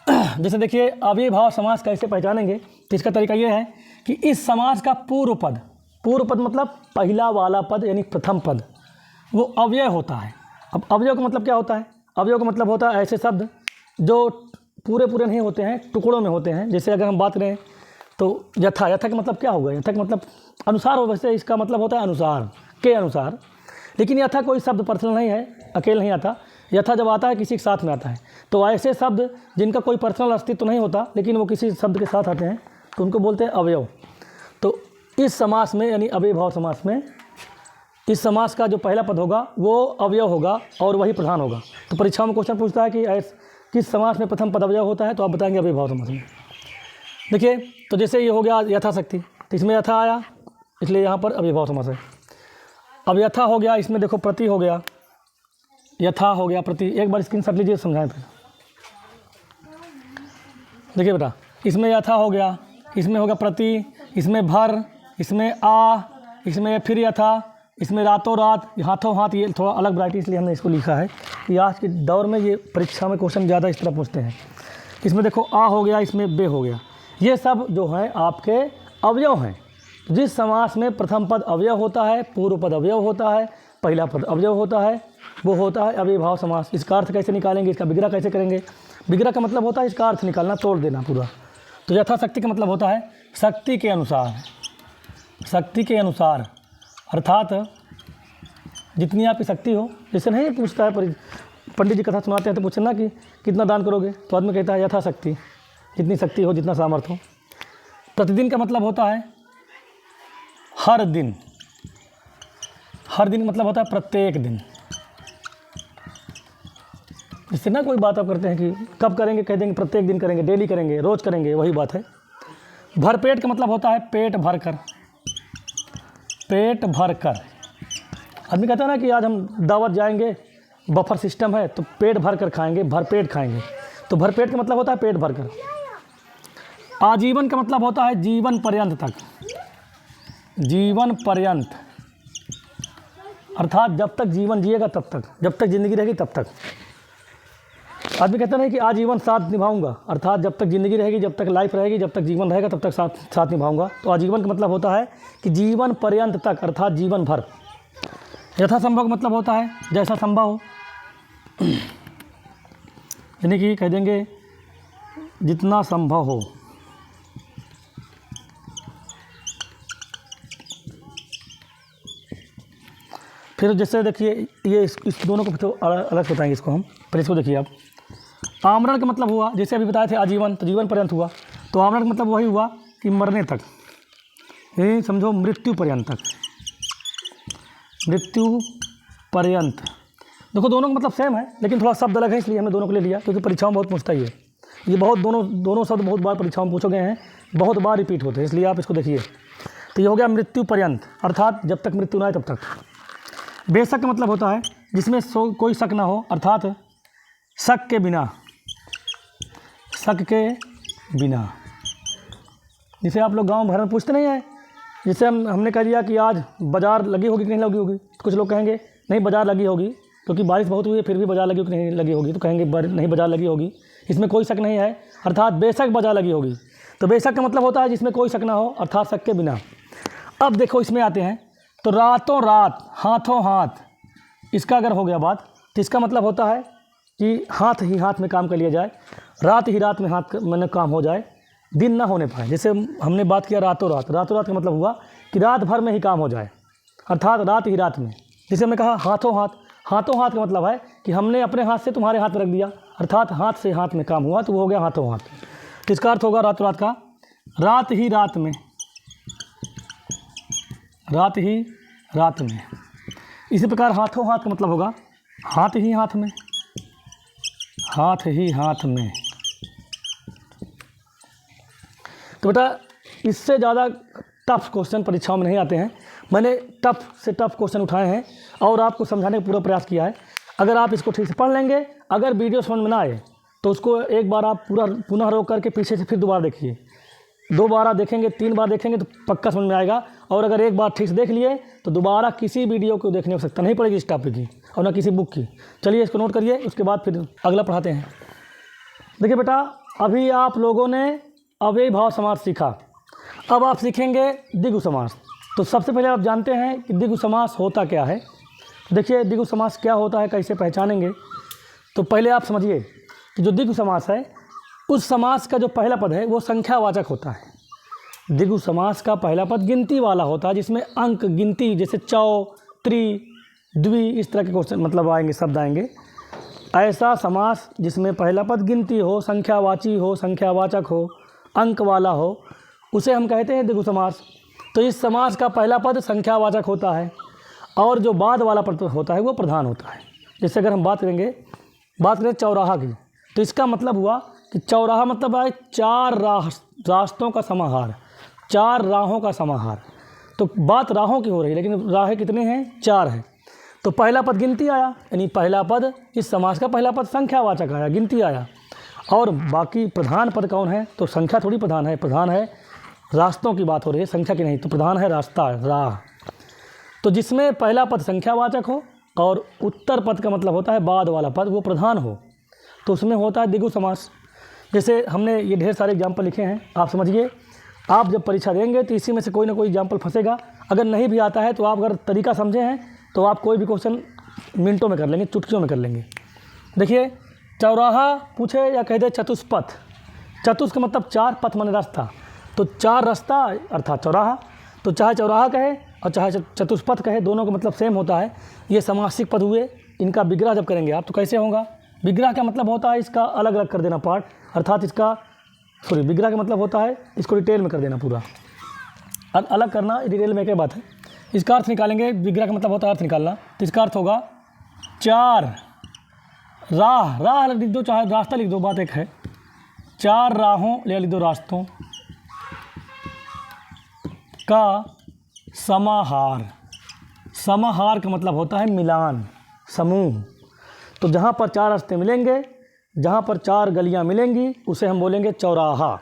जैसे देखिए अव्ययभाव समास कैसे पहचानेंगे, तो इसका तरीका ये है कि इस समास का पूर्व पद मतलब पहला वाला पद यानी प्रथम पद, वो अव्यय होता है। अब अव्यय का मतलब क्या होता है? अव्यय का मतलब होता है ऐसे शब्द जो पूरे नहीं होते हैं, टुकड़ों में होते हैं। जैसे अगर हम बात करें तो यथा का मतलब क्या होगा? यथा का मतलब अनुसार हो, वैसे इसका मतलब होता है अनुसार, के अनुसार। लेकिन यथा कोई शब्द पर्सनल नहीं है, अकेले नहीं आता। यथा जब आता है किसी के साथ में आता है। तो ऐसे शब्द जिनका कोई पर्सनल अस्तित्व नहीं होता लेकिन वो किसी शब्द के साथ आते हैं तो उनको बोलते हैं अवयव। तो इस समास में यानी अव्ययभाव समास में इस समास का जो पहला पद होगा वो अवयव होगा और वही प्रधान होगा। तो परीक्षाओं में क्वेश्चन पूछता है कि किस समास में प्रथम पद अवयव होता है, तो आप बताएंगे अव्ययभाव समास में। देखिए तो जैसे ये हो गया यथाशक्ति, तो इसमें यथा आया इसलिए यहाँ पर अव्ययभाव समास है। अब यथा हो गया, इसमें देखो प्रति हो गया, यथा हो गया प्रति। एक बार स्क्रीनशॉट लीजिए, समझाएं फिर। देखिए बेटा, इसमें यथा हो गया, इसमें होगा प्रति, इसमें भर, इसमें आ, इसमें फिर यथा, इसमें रातों रात, हाथों हाथ। ये थोड़ा अलग वैरायटी इसलिए हमने इसको लिखा है कि आज के दौर में ये परीक्षा में क्वेश्चन ज़्यादा इस तरह पूछते हैं। इसमें देखो आ हो गया, इसमें बे हो गया। ये सब जो हैं आपके अवयव हैं। जिस समास में प्रथम पद अवयव होता है, पूर्व पद अवयव होता है, पहला पद अवयव होता है, वो होता है अव्ययभाव समास। इसका अर्थ कैसे निकालेंगे, इसका विग्रह कैसे करेंगे? विग्रह का मतलब होता है इसका अर्थ निकालना, तोड़ देना पूरा। तो यथाशक्ति का मतलब होता है शक्ति के अनुसार, शक्ति के अनुसार, अर्थात जितनी आपकी शक्ति हो। जैसे नहीं पूछता है पंडित जी कथा सुनाते हैं तो पूछे ना कि कितना दान करोगे, तो आदमी कहता है यथाशक्ति, जितनी शक्ति हो, जितना सामर्थ्य हो। प्रतिदिन का मतलब होता है हर दिन, हर दिन मतलब होता है प्रत्येक दिन। इससे ना कोई बात आप करते हैं कि कब करेंगे, कह देंगे प्रत्येक दिन करेंगे, डेली करेंगे, रोज़ करेंगे, वही बात है। भरपेट का मतलब होता है पेट भर कर, पेट भर कर। आदमी कहता है ना कि आज हम दावत जाएंगे, बफर सिस्टम है तो पेट भर कर खाएंगे, भरपेट खाएंगे। तो भरपेट का मतलब होता है पेट भर कर। आजीवन का मतलब होता है जीवन पर्यंत तक, जीवन पर्यंत, अर्थात जब तक जीवन जिएगा तब तक, जब तक ज़िंदगी रहेगी तब तक। आदमी कहता नहीं कि आजीवन साथ निभाऊंगा, अर्थात जब तक ज़िंदगी रहेगी, जब तक लाइफ रहेगी, जब तक जीवन रहेगा तब तक साथ निभाऊंगा। तो आजीवन का मतलब होता है कि जीवन पर्यंत तक, अर्थात जीवन भर। यथासंभव का मतलब होता है जैसा संभव हो, यानी कि कह देंगे जितना संभव हो। फिर जैसे देखिए ये इस दोनों को तो अलग बताएंगे इसको हम, पर इसको देखिए आप। आमरण का मतलब हुआ, जैसे अभी बताए थे आजीवन, तो जीवन पर्यंत हुआ। तो आमरण का मतलब वही हुआ कि मरने तक, ये समझो मृत्यु पर्यंत तक, मृत्यु पर्यंत। देखो दोनों का मतलब सेम है लेकिन थोड़ा शब्द अलग है, इसलिए हमने दोनों को ले लिया क्योंकि परीक्षाओं में बहुत पूछता ही है ये। बहुत दोनों शब्द बहुत बार परीक्षाओं में पूछे गए हैं, बहुत बार रिपीट होते हैं, इसलिए आप इसको देखिए। तो ये हो गया मृत्यु पर्यंत, अर्थात जब तक मृत्यु ना आए तब तक। बेशक का मतलब होता है जिसमें कोई शक ना हो, अर्थात शक के बिना, शक के बिना। जिसे आप लोग गांव भर में पूछते नहीं हैं, जैसे हमने कह दिया कि आज बाज़ार लगी होगी कि नहीं लगी होगी, तो कुछ लोग कहेंगे नहीं बाज़ार लगी होगी क्योंकि बारिश बहुत हुई है, फिर भी बाज़ार लगी होगी कि नहीं लगी होगी, तो कहेंगे नहीं बाज़ार लगी होगी, इसमें कोई शक नहीं है, अर्थात बेशक बाज़ार लगी होगी। तो बेशक का मतलब होता है जिसमें कोई शक ना हो, अर्थात शक के बिना। अब देखो इसमें आते हैं, तो रातों रात, हाथों हाथ, इसका अगर हो गया बात तो इसका मतलब होता है कि हाथ ही हाथ में काम कर लिया जाए, रात ही रात में हाथ में काम हो जाए, दिन ना होने पाए। जैसे हमने बात किया रातों रात, रातों रात का मतलब हुआ कि रात भर में ही काम हो जाए, अर्थात रात ही रात में। जैसे हमने कहा हाथों हाथ, हाथों हाथ का मतलब है कि हमने अपने हाथ से तुम्हारे हाथ में रख दिया, अर्थात हाथ से हाथ में काम हुआ तो वो हो गया हाथों हाथ। तो इसका अर्थ होगा रातों रात का, रात ही रात में, रात ही रात में। इसी प्रकार हाथों हाथ का मतलब होगा हाथ ही हाथ में, हाथ ही हाथ में। तो बेटा इससे ज़्यादा टफ क्वेश्चन परीक्षाओं में नहीं आते हैं। मैंने टफ से टफ क्वेश्चन उठाए हैं और आपको समझाने का पूरा प्रयास किया है। अगर आप इसको ठीक से पढ़ लेंगे, अगर वीडियो समझ में ना आए तो उसको एक बार आप पूरा पुनः रोक करके पीछे से फिर दोबारा देखिए। 2 बार देखेंगे, 3 बार देखेंगे तो पक्का समझ में आएगा। और अगर एक बार ठीक से देख लिए तो दोबारा किसी वीडियो को देखने की आवश्यकता नहीं पड़ेगी इस टॉपिक की और ना किसी बुक की। चलिए इसको नोट करिए, उसके बाद फिर अगला पढ़ाते हैं। देखिए बेटा, अभी आप लोगों ने अव्ययी भाव समास सीखा, अब आप सीखेंगे द्विगु समास। तो सबसे पहले आप जानते हैं कि द्विगु समास होता क्या है। देखिए द्विगु समास क्या होता है, कैसे पहचानेंगे। तो पहले आप समझिए कि जो द्विगु समास है उस समास का जो पहला पद है वो संख्यावाचक होता है। द्विगु समास का पहला पद गिनती वाला होता है, जिसमें अंक गिनती जैसे चौ, त्रि, द्वि इस तरह के क्वेश्चन मतलब आएंगे, शब्द आएंगे। ऐसा समास जिसमें पहला पद गिनती हो, संख्यावाची हो, संख्यावाचक हो, अंक वाला हो, उसे हम कहते हैं द्विगु समास। तो इस समास का पहला पद संख्यावाचक होता है और जो बाद वाला पद होता है वो प्रधान होता है। जैसे अगर हम बात करें चौराहा की, तो इसका मतलब हुआ कि चौराहा मतलब है 4 रास्तों का समाहार, 4 राहों का समाहार। तो बात राहों की हो रही है, लेकिन राहें कितने हैं? 4 हैं। तो पहला पद गिनती आया, यानी पहला पद इस समास का पहला पद संख्यावाचक आया, गिनती आया। और बाकी प्रधान पद कौन है? तो संख्या थोड़ी प्रधान है, प्रधान है रास्तों की बात हो रही है, संख्या की नहीं। तो प्रधान है रास्ता, राह। तो जिसमें पहला पद संख्यावाचक हो और उत्तर पद का मतलब होता है बाद वाला पद वो प्रधान हो, तो उसमें होता है द्विगु समास। जैसे हमने ये ढेर सारे एग्जाम्पल लिखे हैं, आप समझिए। आप जब परीक्षा देंगे तो इसी में से कोई ना कोई एग्जाम्पल फंसेगा। अगर नहीं भी आता है तो आप अगर तरीका समझे हैं तो आप कोई भी क्वेश्चन मिनटों में कर लेंगे, चुटकियों में कर लेंगे। देखिए चौराहा पूछे या कह दे चतुष्पथ, चतुष का मतलब 4, पथ माने रास्ता, तो 4 रास्ता अर्थात चौराहा। तो चाहे चौराहा कहे और चाहे चतुष्पथ कहे, दोनों का मतलब सेम होता है। ये समासिक पद हुए। इनका विग्रह जब करेंगे आप तो कैसे होगा? विग्रह का मतलब होता है इसका अलग अलग कर देना पार्ट, अर्थात इसका विग्रह का मतलब होता है इसको डिटेल में कर देना पूरा। अलग करना डिटेल में एक बात है। इसका अर्थ निकालेंगे, विग्रह का मतलब होता है अर्थ निकालना, तो इसका अर्थ होगा 4 राह लिख दो, चाहे रास्ता लिख दो, बात एक है। 4 राहों ले लिख दो, रास्तों का समाहार। समाहार का मतलब होता है मिलान, समूह। तो जहाँ पर 4 रास्ते मिलेंगे, जहाँ पर 4 गलियाँ मिलेंगी, उसे हम बोलेंगे चौराहा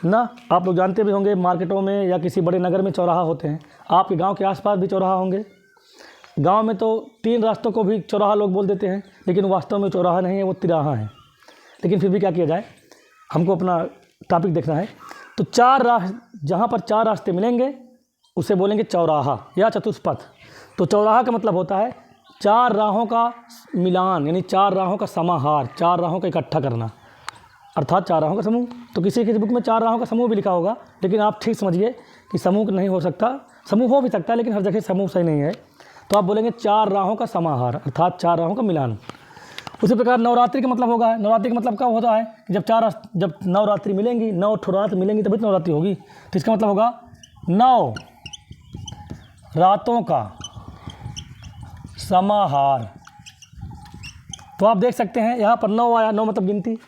ना। आप लोग जानते भी होंगे मार्केटों में या किसी बड़े नगर में चौराहा होते हैं। आपके गांव के आसपास भी चौराहा होंगे। गांव में तो 3 रास्तों को भी चौराहा लोग बोल देते हैं, लेकिन वास्तव में चौराहा नहीं है, वो तिराहा है। लेकिन फिर भी क्या किया जाए, हमको अपना टॉपिक देखना है। तो 4 जहाँ पर 4 रास्ते मिलेंगे उसे बोलेंगे चौराहा या चतुष्पथ। तो चौराहा का मतलब होता है 4 राहों का मिलान, यानी 4 राहों का समाहार, 4 राहों का इकट्ठा करना, अर्थात 4 राहों का समूह। तो किसी बुक में 4 राहों का समूह भी लिखा होगा, लेकिन आप ठीक समझिए कि समूह नहीं हो सकता, समूह हो भी सकता है लेकिन हर जगह समूह सही नहीं है। तो आप बोलेंगे 4 राहों का समाहार, अर्थात 4 राहों का मिलान। उसी प्रकार नवरात्रि का मतलब होगा, नवरात्रि का मतलब क्या होता है कि जब नवरात्रि मिलेंगी, 9 रात मिलेंगी तभी तो नवरात्रि होगी। तो इसका मतलब होगा 9 रातों का समाहार। तो आप देख सकते हैं यहाँ पर 9 आया, 9 मतलब गिनती,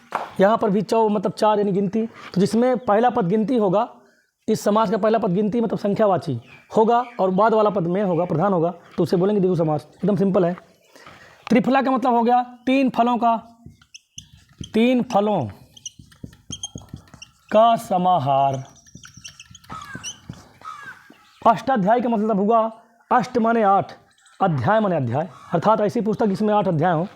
यहाँ पर भी 4 मतलब 4 यानी गिनती। तो जिसमें पहला पद गिनती होगा, इस समास का पहला पद गिनती मतलब संख्यावाची होगा और बाद वाला पद में होगा, प्रधान होगा, तो उसे बोलेंगे द्विगु समास। एकदम सिंपल है। त्रिफला का मतलब हो गया 3 फलों का समाहार। अष्टाध्यायी का मतलब हुआ, अष्ट माने 8, अध्याय माने अध्याय, अर्थात ऐसी पुस्तक जिसमें 8 अध्याय हों।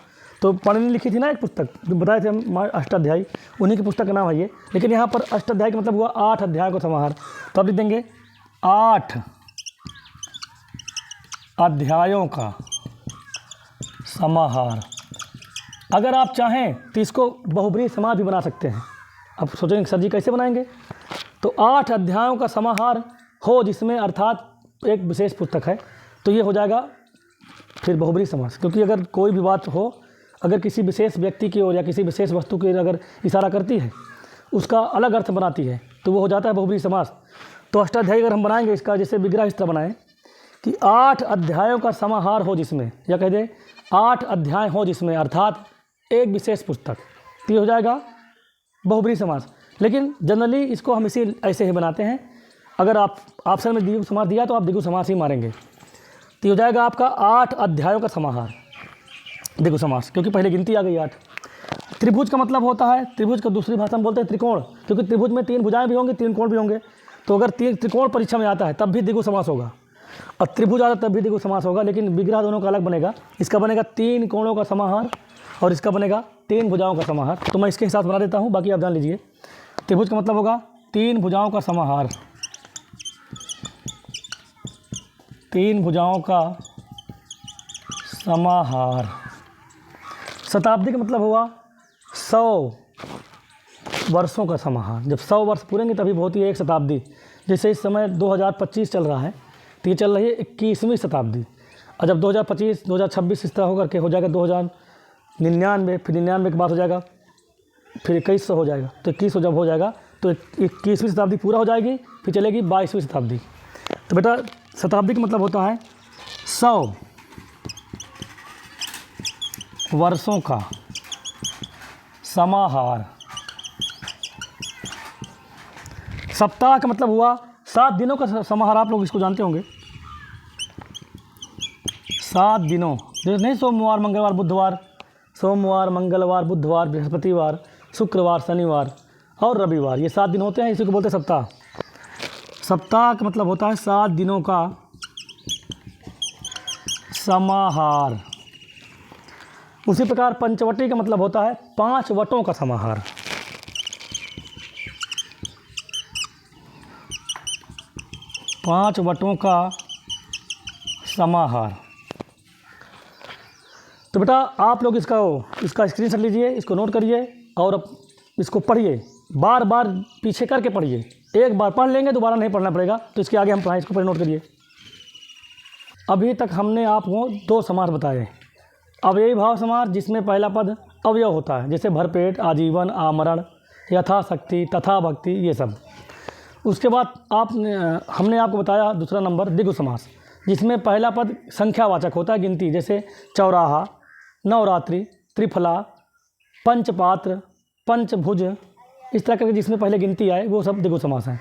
तो पढ़ने लिखी थी ना एक पुस्तक, बताए थे हम अष्टाध्यायी, उन्हीं की पुस्तक का नाम है ये। लेकिन यहाँ पर अष्टाध्यायी का मतलब हुआ 8 अध्याय को समाहार। तो आप लिख देंगे 8 अध्यायों का समाहार। अगर आप चाहें तो इसको बहुब्रीहि समास भी बना सकते हैं। अब सोचेंगे सर जी कैसे बनाएंगे? तो 8 अध्यायों का समाहार हो जिसमें, अर्थात एक विशेष पुस्तक है, तो ये हो जाएगा फिर बहुब्री समास, क्योंकि अगर कोई भी बात हो, अगर किसी विशेष व्यक्ति की ओर या किसी विशेष वस्तु की ओर अगर इशारा करती है, उसका अलग अर्थ बनाती है, तो वो हो जाता है बहुब्री समास। तो अष्टाध्यायी अगर हम बनाएंगे इसका, जैसे विग्रह इस तरह बनाएं कि 8 अध्यायों का समाहार हो जिसमें, या कह दे 8 अध्याय हो जिसमें, अर्थात एक विशेष पुस्तक, तो ये हो जाएगा बहुब्री समास। लेकिन जनरली इसको हम इसी ऐसे ही बनाते हैं। अगर आप ऑप्शन में द्विगु समास दिया तो आप द्विगु समास ही मारेंगे, तो ये हो जाएगा आपका 8 अध्यायों का समाहार, द्विगु समास, क्योंकि पहले गिनती आ गई 8। त्रिभुज का मतलब होता है, त्रिभुज का दूसरी भाषा में बोलते हैं त्रिकोण, क्योंकि त्रिभुज में 3 भुजाएं भी होंगी, 3 कोण भी होंगे। तो अगर 3 त्रिकोण परीक्षा में आता है तब भी द्विगु समास होगा, और त्रिभुज आता तब भी द्विगु समास होगा, लेकिन विग्रह दोनों का अलग बनेगा। इसका बनेगा 3 कोणों का समाहार और इसका बनेगा 3 भुजाओं का समाहार। तो मैं इसके हिसाब से बना देता हूँ, बाकी आप जान लीजिए। त्रिभुज का मतलब होगा 3 भुजाओं का समाहार, 3 भुजाओं का समाहार। शताब्दी का मतलब हुआ 100 वर्षों का समाहार। जब 100 वर्ष पूरेंगे तभी होती है एक शताब्दी। जैसे इस समय 2025 चल रहा है, तो ये चल रही है 21वीं शताब्दी, और जब 2025 2026 इस तरह होकर के हो जाएगा 2099, फिर 99 के बाद हो जाएगा फिर 2100 हो जाएगा। तो 2100 जब हो जाएगा तो 21वीं शताब्दी पूरा हो जाएगी, फिर चलेगी 22वीं शताब्दी। तो बेटा शताब्दी का मतलब होता है 100 वर्षों का समाहार। सप्ताह का मतलब हुआ 7 दिनों का समाहार। आप लोग इसको जानते होंगे, 7 दिनों, जैसे नहीं सोमवार मंगलवार बुधवार, सोमवार मंगलवार बुधवार बृहस्पतिवार शुक्रवार शनिवार और रविवार, ये 7 दिन होते हैं, इसी को बोलते हैं सप्ताह। सप्ताह का मतलब होता है 7 दिनों का समाहार। उसी प्रकार पंचवटी का मतलब होता है 5 वटों का समाहार। पाँच वटों का समाहार। तो बेटा आप लोग इसका स्क्रीनशॉट लीजिए, इसको नोट करिए और अब इसको पढ़िए, बार बार पीछे करके पढ़िए। एक बार पढ़ लेंगे दोबारा नहीं पढ़ना पड़ेगा, तो इसके आगे हम पढ़ाएं, इसको पहले नोट करिए। अभी तक हमने आपको 2 समास बताए। अव्ययी भाव समास, जिसमें पहला पद अवयव होता है, जैसे भरपेट, आजीवन, आमरण, यथाशक्ति, तथा भक्ति, ये सब। उसके बाद हमने आपको बताया दूसरा नंबर द्विगु समास, जिसमें पहला पद संख्यावाचक होता है, गिनती, जैसे चौराहा, नवरात्रि, त्रिफला, पंचपात्र, पंचभुज, इस तरह के जिसमें पहले गिनती आए वो सब द्विगु समास हैं।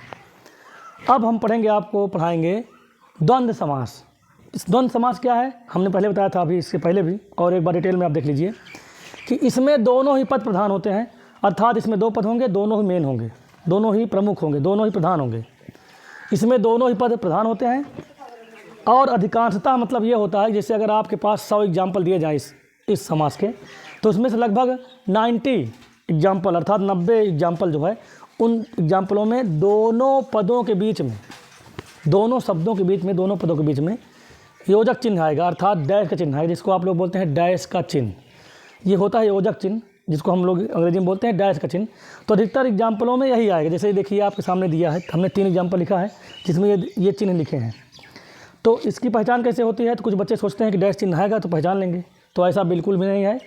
अब हम पढ़ाएंगे द्वंद्व समास। इस द्वंद्व समास क्या है हमने पहले बताया था, अभी इसके पहले भी, और एक बार डिटेल में आप देख लीजिए कि इसमें दोनों ही पद प्रधान होते हैं, अर्थात इसमें 2 पद होंगे, दोनों ही मेन होंगे, दोनों ही प्रमुख होंगे, दोनों ही प्रधान होंगे। इसमें दोनों ही पद प्रधान होते हैं और अधिकांशतः मतलब ये होता है, जैसे अगर आपके पास 100 एग्जाम्पल दिए जाएँ इस समास के, तो उसमें से लगभग 90 एग्जाम्पल अर्थात 90 एग्जाम्पल जो है, उन एग्जाम्पलों में दोनों पदों के बीच में, दोनों शब्दों के बीच में, दोनों पदों के बीच में योजक चिन्ह आएगा, अर्थात डैश का चिन्ह आएगा, जिसको आप लोग बोलते हैं डैश का चिन्ह। ये होता है योजक चिन्ह, जिसको हम लोग अंग्रेजी में बोलते हैं डैश का चिन्ह। तो अधिकतर एग्जाम्पलों में यही आएगा। जैसे देखिए आपके सामने दिया है, हमने 3 एग्जाम्पल लिखा है जिसमें ये चिन्ह लिखे हैं। तो इसकी पहचान कैसे होती है, तो कुछ बच्चे सोचते हैं कि डैश चिन्ह आएगा तो पहचान लेंगे, तो ऐसा बिल्कुल भी नहीं है।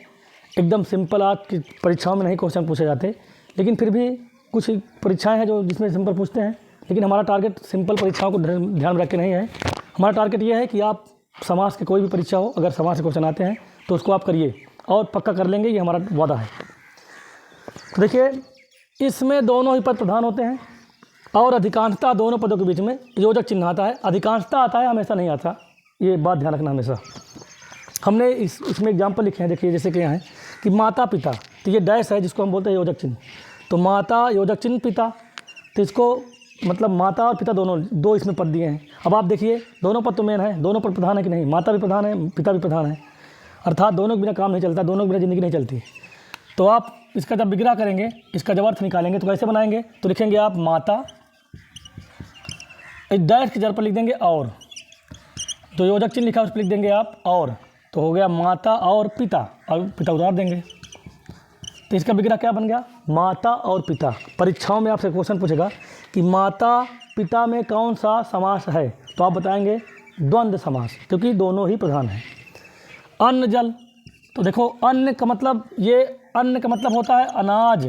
एकदम सिंपल, आज की परीक्षाओं में नहीं क्वेश्चन पूछे जाते, लेकिन फिर भी कुछ परीक्षाएं हैं जो जिसमें सिंपल पूछते हैं, लेकिन हमारा टारगेट सिंपल परीक्षाओं को ध्यान में रख के नहीं है। हमारा टारगेट ये है कि आप समाज की कोई भी परीक्षा हो, अगर समाज से क्वेश्चन आते हैं तो उसको आप करिए और पक्का कर लेंगे, ये हमारा वादा है। तो देखिए इसमें दोनों ही पद प्रधान होते हैं और अधिकांशतः दोनों पदों के बीच में योजक चिन्ह आता है। अधिकांशतः आता है, हमेशा नहीं आता, ये बात ध्यान रखना हमेशा। हमने इसमें एग्जाम्पल लिखे हैं, देखिए जैसे कि यहाँ है कि माता पिता, तो ये डैश है जिसको हम बोलते हैं योजक चिन्ह। तो माता योजक चिन्ह पिता, तो इसको मतलब माता और पिता दोनों 2 इसमें पद दिए हैं। अब आप देखिए दोनों पद तो मेन है, दोनों पद प्रधान है कि नहीं, माता भी प्रधान है पिता भी प्रधान है, अर्थात दोनों के बिना काम नहीं चलता, दोनों के बिना ज़िंदगी नहीं चलती। तो आप इसका जब विग्रह करेंगे, इसका जब अर्थ निकालेंगे तो कैसे बनाएंगे, तो लिखेंगे आप माता, एक डैश के जगह पर लिख देंगे और, जो योजक चिन्ह लिखा है उस पर लिख देंगे आप और, तो हो गया माता और पिता, और पिता उतार देंगे। तो इसका विग्रह क्या बन गया, माता और पिता। परीक्षाओं में आपसे क्वेश्चन पूछेगा कि माता पिता में कौन सा समास है, तो आप बताएंगे द्वंद्व समास, क्योंकि दोनों ही प्रधान हैं। अन्न जल, तो देखो अन्न का मतलब, ये अन्न का मतलब होता है अनाज,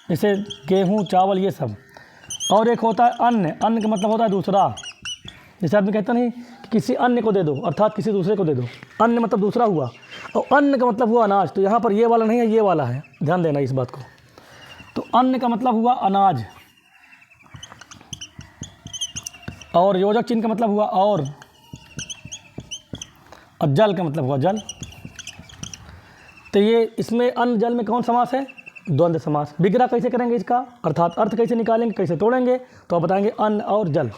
जैसे गेहूँ चावल ये सब। और एक होता है अन्न, अन्न का मतलब होता है दूसरा, जैसे आदमी कहता नहीं कि किसी अन्य को दे दो, अर्थात किसी दूसरे को दे दो, अन्न मतलब दूसरा हुआ, और अन्न का मतलब हुआ अनाज। तो यहाँ पर ये वाला नहीं है, ये वाला है, ध्यान देना इस बात को। तो अन्न का मतलब हुआ अनाज, और योजक चिन्ह का मतलब हुआ और जल का मतलब हुआ जल। तो ये इसमें अन्न जल में कौन समास है? द्वंद्व समास। विग्रह कैसे करेंगे इसका, अर्थात अर्थ कैसे निकालेंगे, कैसे तोड़ेंगे, तो आप बताएंगे अन्न और जल।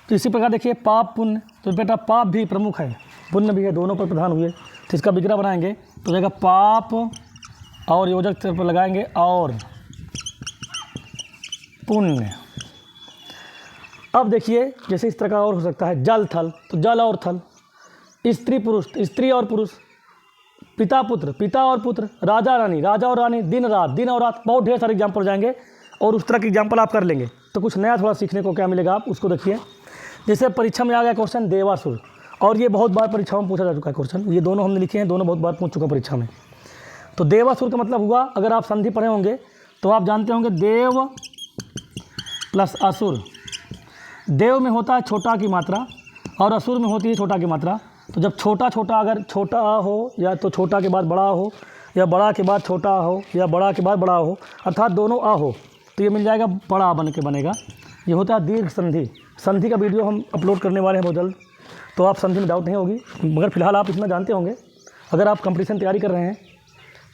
तो इसी प्रकार देखिए पाप पुण्य, तो बेटा पाप भी प्रमुख है, पुण्य भी है, दोनों पर प्रधान हुए। तो इसका विग्रह बनाएंगे तो जगह पाप और योजक पर लगाएंगे और पुण्य। अब देखिए जैसे इस तरह का और हो सकता है जल थल, तो जल और थल, स्त्री पुरुष, स्त्री और पुरुष, पिता पुत्र, पिता और पुत्र, राजा रानी, राजा और रानी, दिन रात, दिन और रात, बहुत ढेर सारे एग्जाम्पल हो जाएंगे और उस तरह के एग्जाम्पल आप कर लेंगे तो कुछ नया थोड़ा सीखने को क्या मिलेगा, आप उसको देखिए। जैसे परीक्षा में आ गया क्वेश्चन देवासुर, और ये बहुत बार परीक्षाओं में पूछा जा चुका है क्वेश्चन, ये दोनों हमने लिखे हैं, दोनों बहुत बार पूछ चुका परीक्षा में। तो देवासुर का मतलब हुआ, अगर आप संधि पढ़े होंगे तो आप जानते होंगे देव प्लस असुर। देव में होता है छोटा की मात्रा और असुर में होती है छोटा की मात्रा। तो जब छोटा छोटा, अगर छोटा हो या तो छोटा के बाद बड़ा हो, या बड़ा के बाद छोटा हो, या बड़ा के बाद बड़ा हो, अर्थात दोनों आ हो, तो ये मिल जाएगा बड़ा बन के बनेगा। ये होता है दीर्घ संधि। संधि का वीडियो हम अपलोड करने वाले हैं बहुत जल्द, तो आप संधि में डाउट नहीं होगी, मगर फिलहाल आप इतना जानते होंगे। अगर आप कंपटीशन तैयारी कर रहे हैं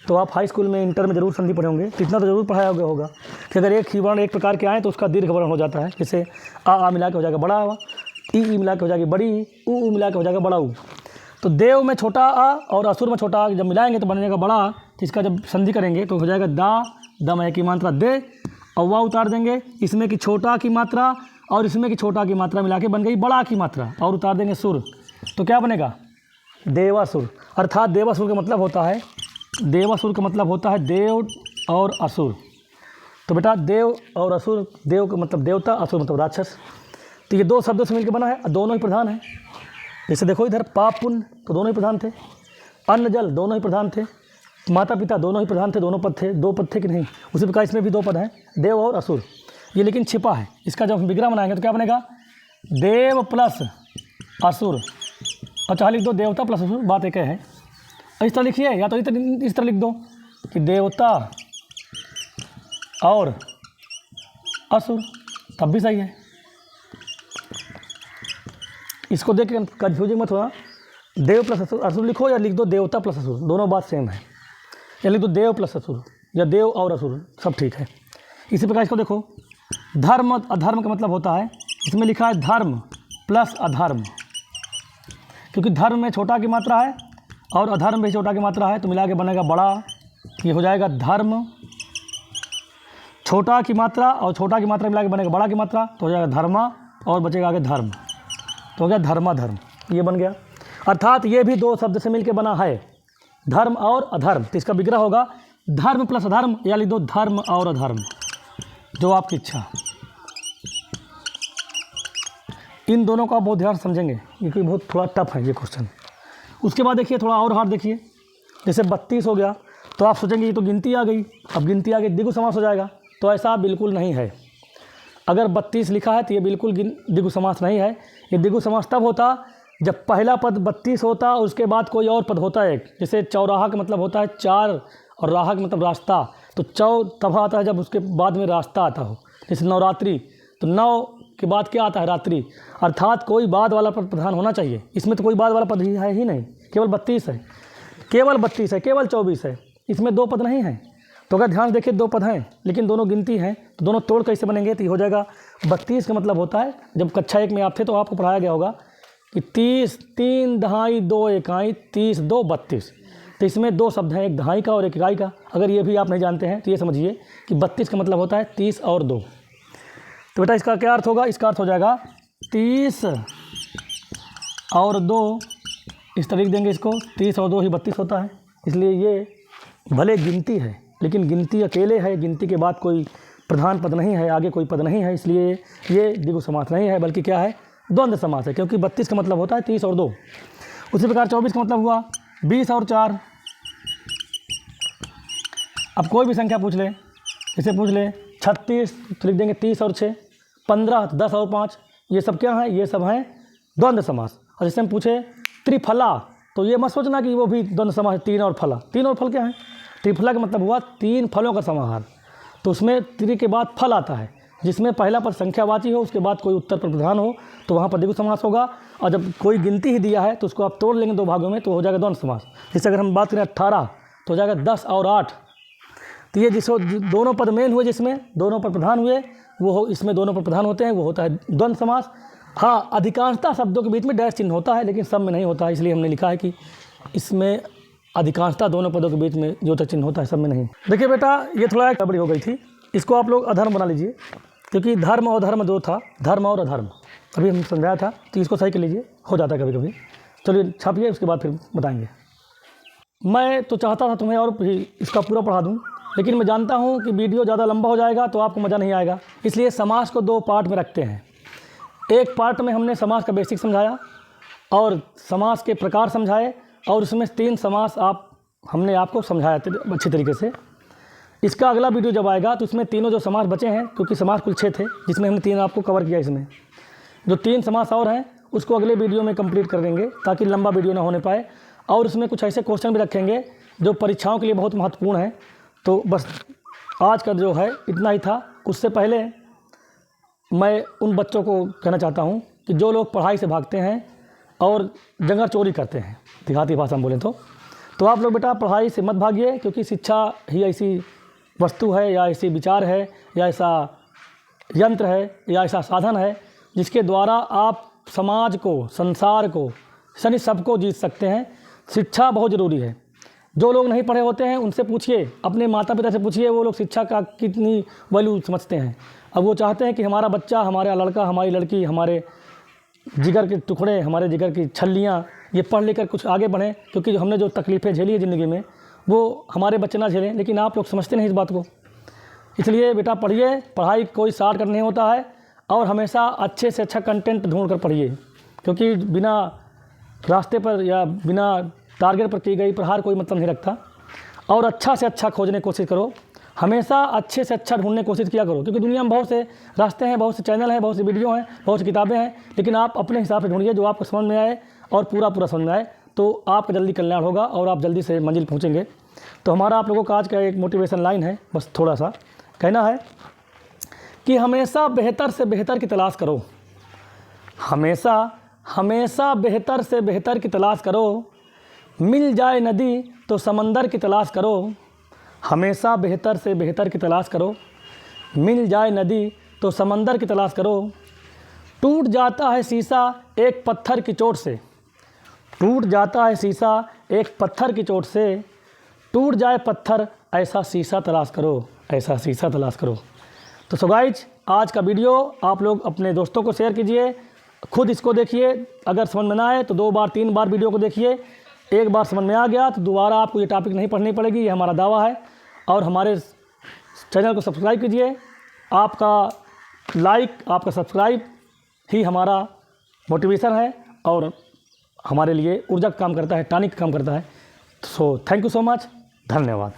तो आप हाई स्कूल में, इंटर में ज़रूर संधि पढ़े होंगे, तो इतना तो ज़रूर पढ़ाया होगा कि अगर एक ही वर्ण एक प्रकार के आए तो उसका दीर्घ वर्ण हो जाता है। जैसे आ मिला के हो जाएगा बड़ा आ, ई मिला के हो जाएगी बड़ी ई, ऊ मिला के हो जाएगा बड़ा ऊ। तो देव में छोटा आ और असुर में छोटा आ जब मिलाएंगे तो बन जाएगा बड़ा आ। इसका जब संधि करेंगे तो हो जाएगा दा, दम है की मात्रा दे, और वाह उतार देंगे, इसमें की छोटा की मात्रा और इसमें की छोटा की मात्रा मिला के बन गई बड़ा की मात्रा, और उतार देंगे सुर, तो क्या बनेगा देवासुर। अर्थात देवासुर का मतलब होता है, देवासुर का मतलब होता है देव और असुर। तो बेटा देव और असुर, देव का मतलब देवता, असुर मतलब राक्षस। तो ये दो शब्दों से मिलकर बना है, दोनों ही प्रधान हैं। जैसे देखो इधर पाप पुण्य तो दोनों ही प्रधान थे, अन्न जल दोनों ही प्रधान थे, माता पिता दोनों ही प्रधान थे, दोनों पद थे, दो पद थे कि नहीं। उसी प्रकार इसमें भी दो पद हैं, देव और असुर। ये लेकिन छिपा है, इसका जब हम विग्रह बनाएंगे तो क्या बनेगा देव प्लस असुर। अच्छा लिख दो देवता प्लस असुर, बात एक है। इस तरह लिखिए, या तो इस तरह लिख दो कि देवता और असुर, तब भी सही है। इसको देख के कन्फ्यूजिंग मत होना, देव प्लस असुर लिखो या लिख दो देवता प्लस असुर, दोनों बात सेम है। या लिख दो देव प्लस असुर या देव और असुर, सब ठीक है। इसी प्रकार इसको देखो, धर्म अधर्म का मतलब होता है, इसमें लिखा है धर्म प्लस अधर्म, क्योंकि धर्म में छोटा की मात्रा है और अधर्म भी छोटा की मात्रा है, तो मिला के बनेगा बड़ा। ये हो जाएगा धर्म, छोटा की मात्रा और छोटा की मात्रा मिला के बनेगा बड़ा की मात्रा, तो हो जाएगा धर्मा, और बचेगा आगे धर्म, तो हो गया धर्माधर्म, ये बन गया। अर्थात ये भी दो शब्द से मिलकर बना है, धर्म और अधर्म। तो इसका विग्रह होगा धर्म प्लस अधर्म, या लिख दो धर्म और अधर्म, जो आपकी इच्छा। इन दोनों का आप बहुत ध्यान समझेंगे, क्योंकि बहुत थोड़ा टफ है ये क्वेश्चन। उसके बाद देखिए थोड़ा और हार्ड देखिए, जैसे 32 हो गया तो आप सोचेंगे ये तो गिनती आ गई, अब गिनती आ गई द्विगु समास हो जाएगा, तो ऐसा बिल्कुल नहीं है। अगर 32 लिखा है तो ये बिल्कुल द्विगु समास नहीं है। ये द्विगु समास तब होता जब पहला पद 32 होता और उसके बाद कोई और पद होता है एक, जैसे चौराहा का मतलब होता है चार और राहा का मतलब रास्ता, तो चौ तब आता है जब उसके बाद में रास्ता आता हो। जैसे नवरात्रि, तो नौ के बाद क्या आता है रात्रि, अर्थात कोई बाद वाला पद प्रधान होना चाहिए। इसमें तो कोई बाद वाला पद है ही नहीं, केवल 32 है, केवल 32 है, केवल 24 है, इसमें दो पद नहीं हैं। तो अगर ध्यान देखिए दो पद हैं लेकिन दोनों गिनती हैं, तो दोनों तोड़ कैसे बनेंगे, तो हो जाएगा 32 का मतलब होता है, जब कक्षा 1 में आप थे तो आपको पढ़ाया गया होगा कि 30 3 दहाई 2 इकाई 30 2 32। तो इसमें दो शब्द हैं, एक दहाई का और एक इकाई का। अगर ये भी आप नहीं जानते हैं तो ये समझिए कि 32 का मतलब होता है 30 और 2। तो बेटा इसका क्या अर्थ होगा, इसका अर्थ हो जाएगा 30 और 2, इस तरह लिख देंगे इसको, 30 और 2 ही 32 होता है। इसलिए ये भले गिनती है लेकिन गिनती अकेले है, गिनती के बाद कोई प्रधान पद नहीं है, आगे कोई पद नहीं है, इसलिए ये द्विगु समास नहीं है, बल्कि क्या है द्वंद्व समास है, क्योंकि 32 का मतलब होता है 30 और 2। उसी प्रकार 24 का मतलब हुआ 20 और 4। अब कोई भी संख्या पूछ ले, इसे पूछ ले 36 तो लिख देंगे 30 और 6, 15 तो 10 और 5। ये सब क्या है? ये सब हैं द्वंद्व समास। और जैसे हम पूछे त्रिफला, तो ये मत सोचना कि वो भी द्वंद्व समास है, 3 और फला। 3 और फल क्या है? त्रिफला का मतलब हुआ 3 फलों का समाहार। तो उसमें त्रि के बाद फल आता है, जिसमें पहला पद संख्यावाची हो, उसके बाद कोई उत्तर पर प्रधान हो, तो वहाँ पर द्विगु समास होगा। और जब कोई गिनती ही दिया है तो उसको आप तोड़ लेंगे 2 भागों में, तो हो जाएगा द्वंद्व समास। जैसे अगर हम बात करें 18 तो हो जाएगा 10 और 8। तो ये जिसको दोनों पद मेन हुए, जिसमें दोनों पर प्रधान हुए, वो हो, इसमें दोनों पर प्रधान होते हैं, वो होता है द्वंद्व समास। हाँ, अधिकांशतः शब्दों के बीच में डैश चिन्ह होता है, लेकिन सब में नहीं होता है, इसलिए हमने लिखा है कि इसमें अधिकांशतः दोनों पदों के बीच में जो तक चिन्ह होता है, सब में नहीं। देखिए बेटा, ये थोड़ा गड़बड़ी हो गई थी, इसको आप लोग अधर्म बना लीजिए, क्योंकि धर्म और धर्म 2 था, धर्म और अधर्म अभी हम समझाया था, तो इसको सही कर लीजिए, हो जाता है कभी कभी। चलिए छापिए, उसके बाद फिर बताएंगे। मैं तो चाहता था तुम्हें और भी इसका पूरा पढ़ा दूँ, लेकिन मैं जानता हूँ कि वीडियो ज़्यादा लंबा हो जाएगा तो आपको मज़ा नहीं आएगा, इसलिए समास को 2 पार्ट में रखते हैं। एक पार्ट में हमने समास का बेसिक समझाया और समास के प्रकार समझाए, और उसमें 3 समास हमने आपको समझाया अच्छी तरीके से। इसका अगला वीडियो जब आएगा तो उसमें तीनों जो समास बचे हैं, क्योंकि समास कुल 6 थे, जिसमें हमने 3 आपको कवर किया, इसमें जो 3 समास और हैं उसको अगले वीडियो में कंप्लीट कर देंगे, ताकि लंबा वीडियो ना होने पाए। और उसमें कुछ ऐसे क्वेश्चन भी रखेंगे जो परीक्षाओं के लिए बहुत महत्वपूर्ण हैं। तो बस आज का जो है इतना ही था। उससे पहले मैं उन बच्चों को कहना चाहता हूँ कि जो लोग पढ़ाई से भागते हैं और जंगल चोरी करते हैं, देहाती भाषा में बोलें तो आप लोग बेटा पढ़ाई से मत भागिए, क्योंकि शिक्षा ही ऐसी वस्तु है, या ऐसी विचार है, या ऐसा यंत्र है, या ऐसा साधन है जिसके द्वारा आप समाज को, संसार को, यानी सबको जीत सकते हैं। शिक्षा बहुत ज़रूरी है। जो लोग नहीं पढ़े होते हैं उनसे पूछिए, अपने माता पिता से पूछिए, वो लोग शिक्षा का कितनी वैल्यू समझते हैं। अब वो चाहते हैं कि हमारा बच्चा, हमारा लड़का, हमारी लड़की, हमारे जिगर के टुकड़े, हमारे जिगर की छल्लियाँ, ये पढ़ लिख कर कुछ आगे बढ़ें, क्योंकि हमने जो तकलीफ़ें झेली है ज़िंदगी में, वो हमारे बच्चे ना झेलें। लेकिन आप लोग समझते नहीं इस बात को। इसलिए बेटा पढ़िए, पढ़ाई कोई शॉर्टकट नहीं होता है, और हमेशा अच्छे से अच्छा कंटेंट ढूंढ कर पढ़िए, क्योंकि बिना रास्ते पर या बिना टारगेट पर की गई पढ़ाई कोई मतलब नहीं रखता। और अच्छा से अच्छा खोजने की कोशिश करो, हमेशा अच्छे से अच्छा ढूंढने की कोशिश किया करो, क्योंकि दुनिया में बहुत से रास्ते हैं, बहुत से चैनल हैं, बहुत सी वीडियो हैं, बहुत सी किताबें हैं, लेकिन आप अपने हिसाब से ढूंढिए जो आपको समझ में आए और पूरा समझ में आए, तो आपका जल्दी कल्याण होगा और आप जल्दी से मंजिल पहुँचेंगे। तो हमारा आप लोगों का आज का एक मोटिवेशन लाइन है, बस थोड़ा सा कहना है कि हमेशा बेहतर से बेहतर की तलाश करो, हमेशा बेहतर से बेहतर की तलाश करो। मिल जाए नदी तो समंदर की तलाश करो, हमेशा बेहतर से बेहतर की तलाश करो। मिल जाए नदी तो समंदर की तलाश करो। टूट जाता है शीशा एक पत्थर की चोट से, टूट जाता है शीशा एक पत्थर की चोट से। टूट जाए पत्थर ऐसा शीशा तलाश करो, ऐसा शीशा तलाश करो। तो सो गाइज, आज का वीडियो आप लोग अपने दोस्तों को शेयर कीजिए, खुद इसको देखिए, अगर समझ में ना आए तो 2 बार 3 बार वीडियो को देखिए। एक बार समझ में आ गया तो दोबारा आपको ये टॉपिक नहीं पढ़नी पड़ेगी, ये हमारा दावा है। और हमारे चैनल को सब्सक्राइब कीजिए, आपका लाइक, आपका सब्सक्राइब ही हमारा मोटिवेशन है और हमारे लिए ऊर्जा का काम करता है, टॉनिक का काम करता है। So thank you so much, धन्यवाद।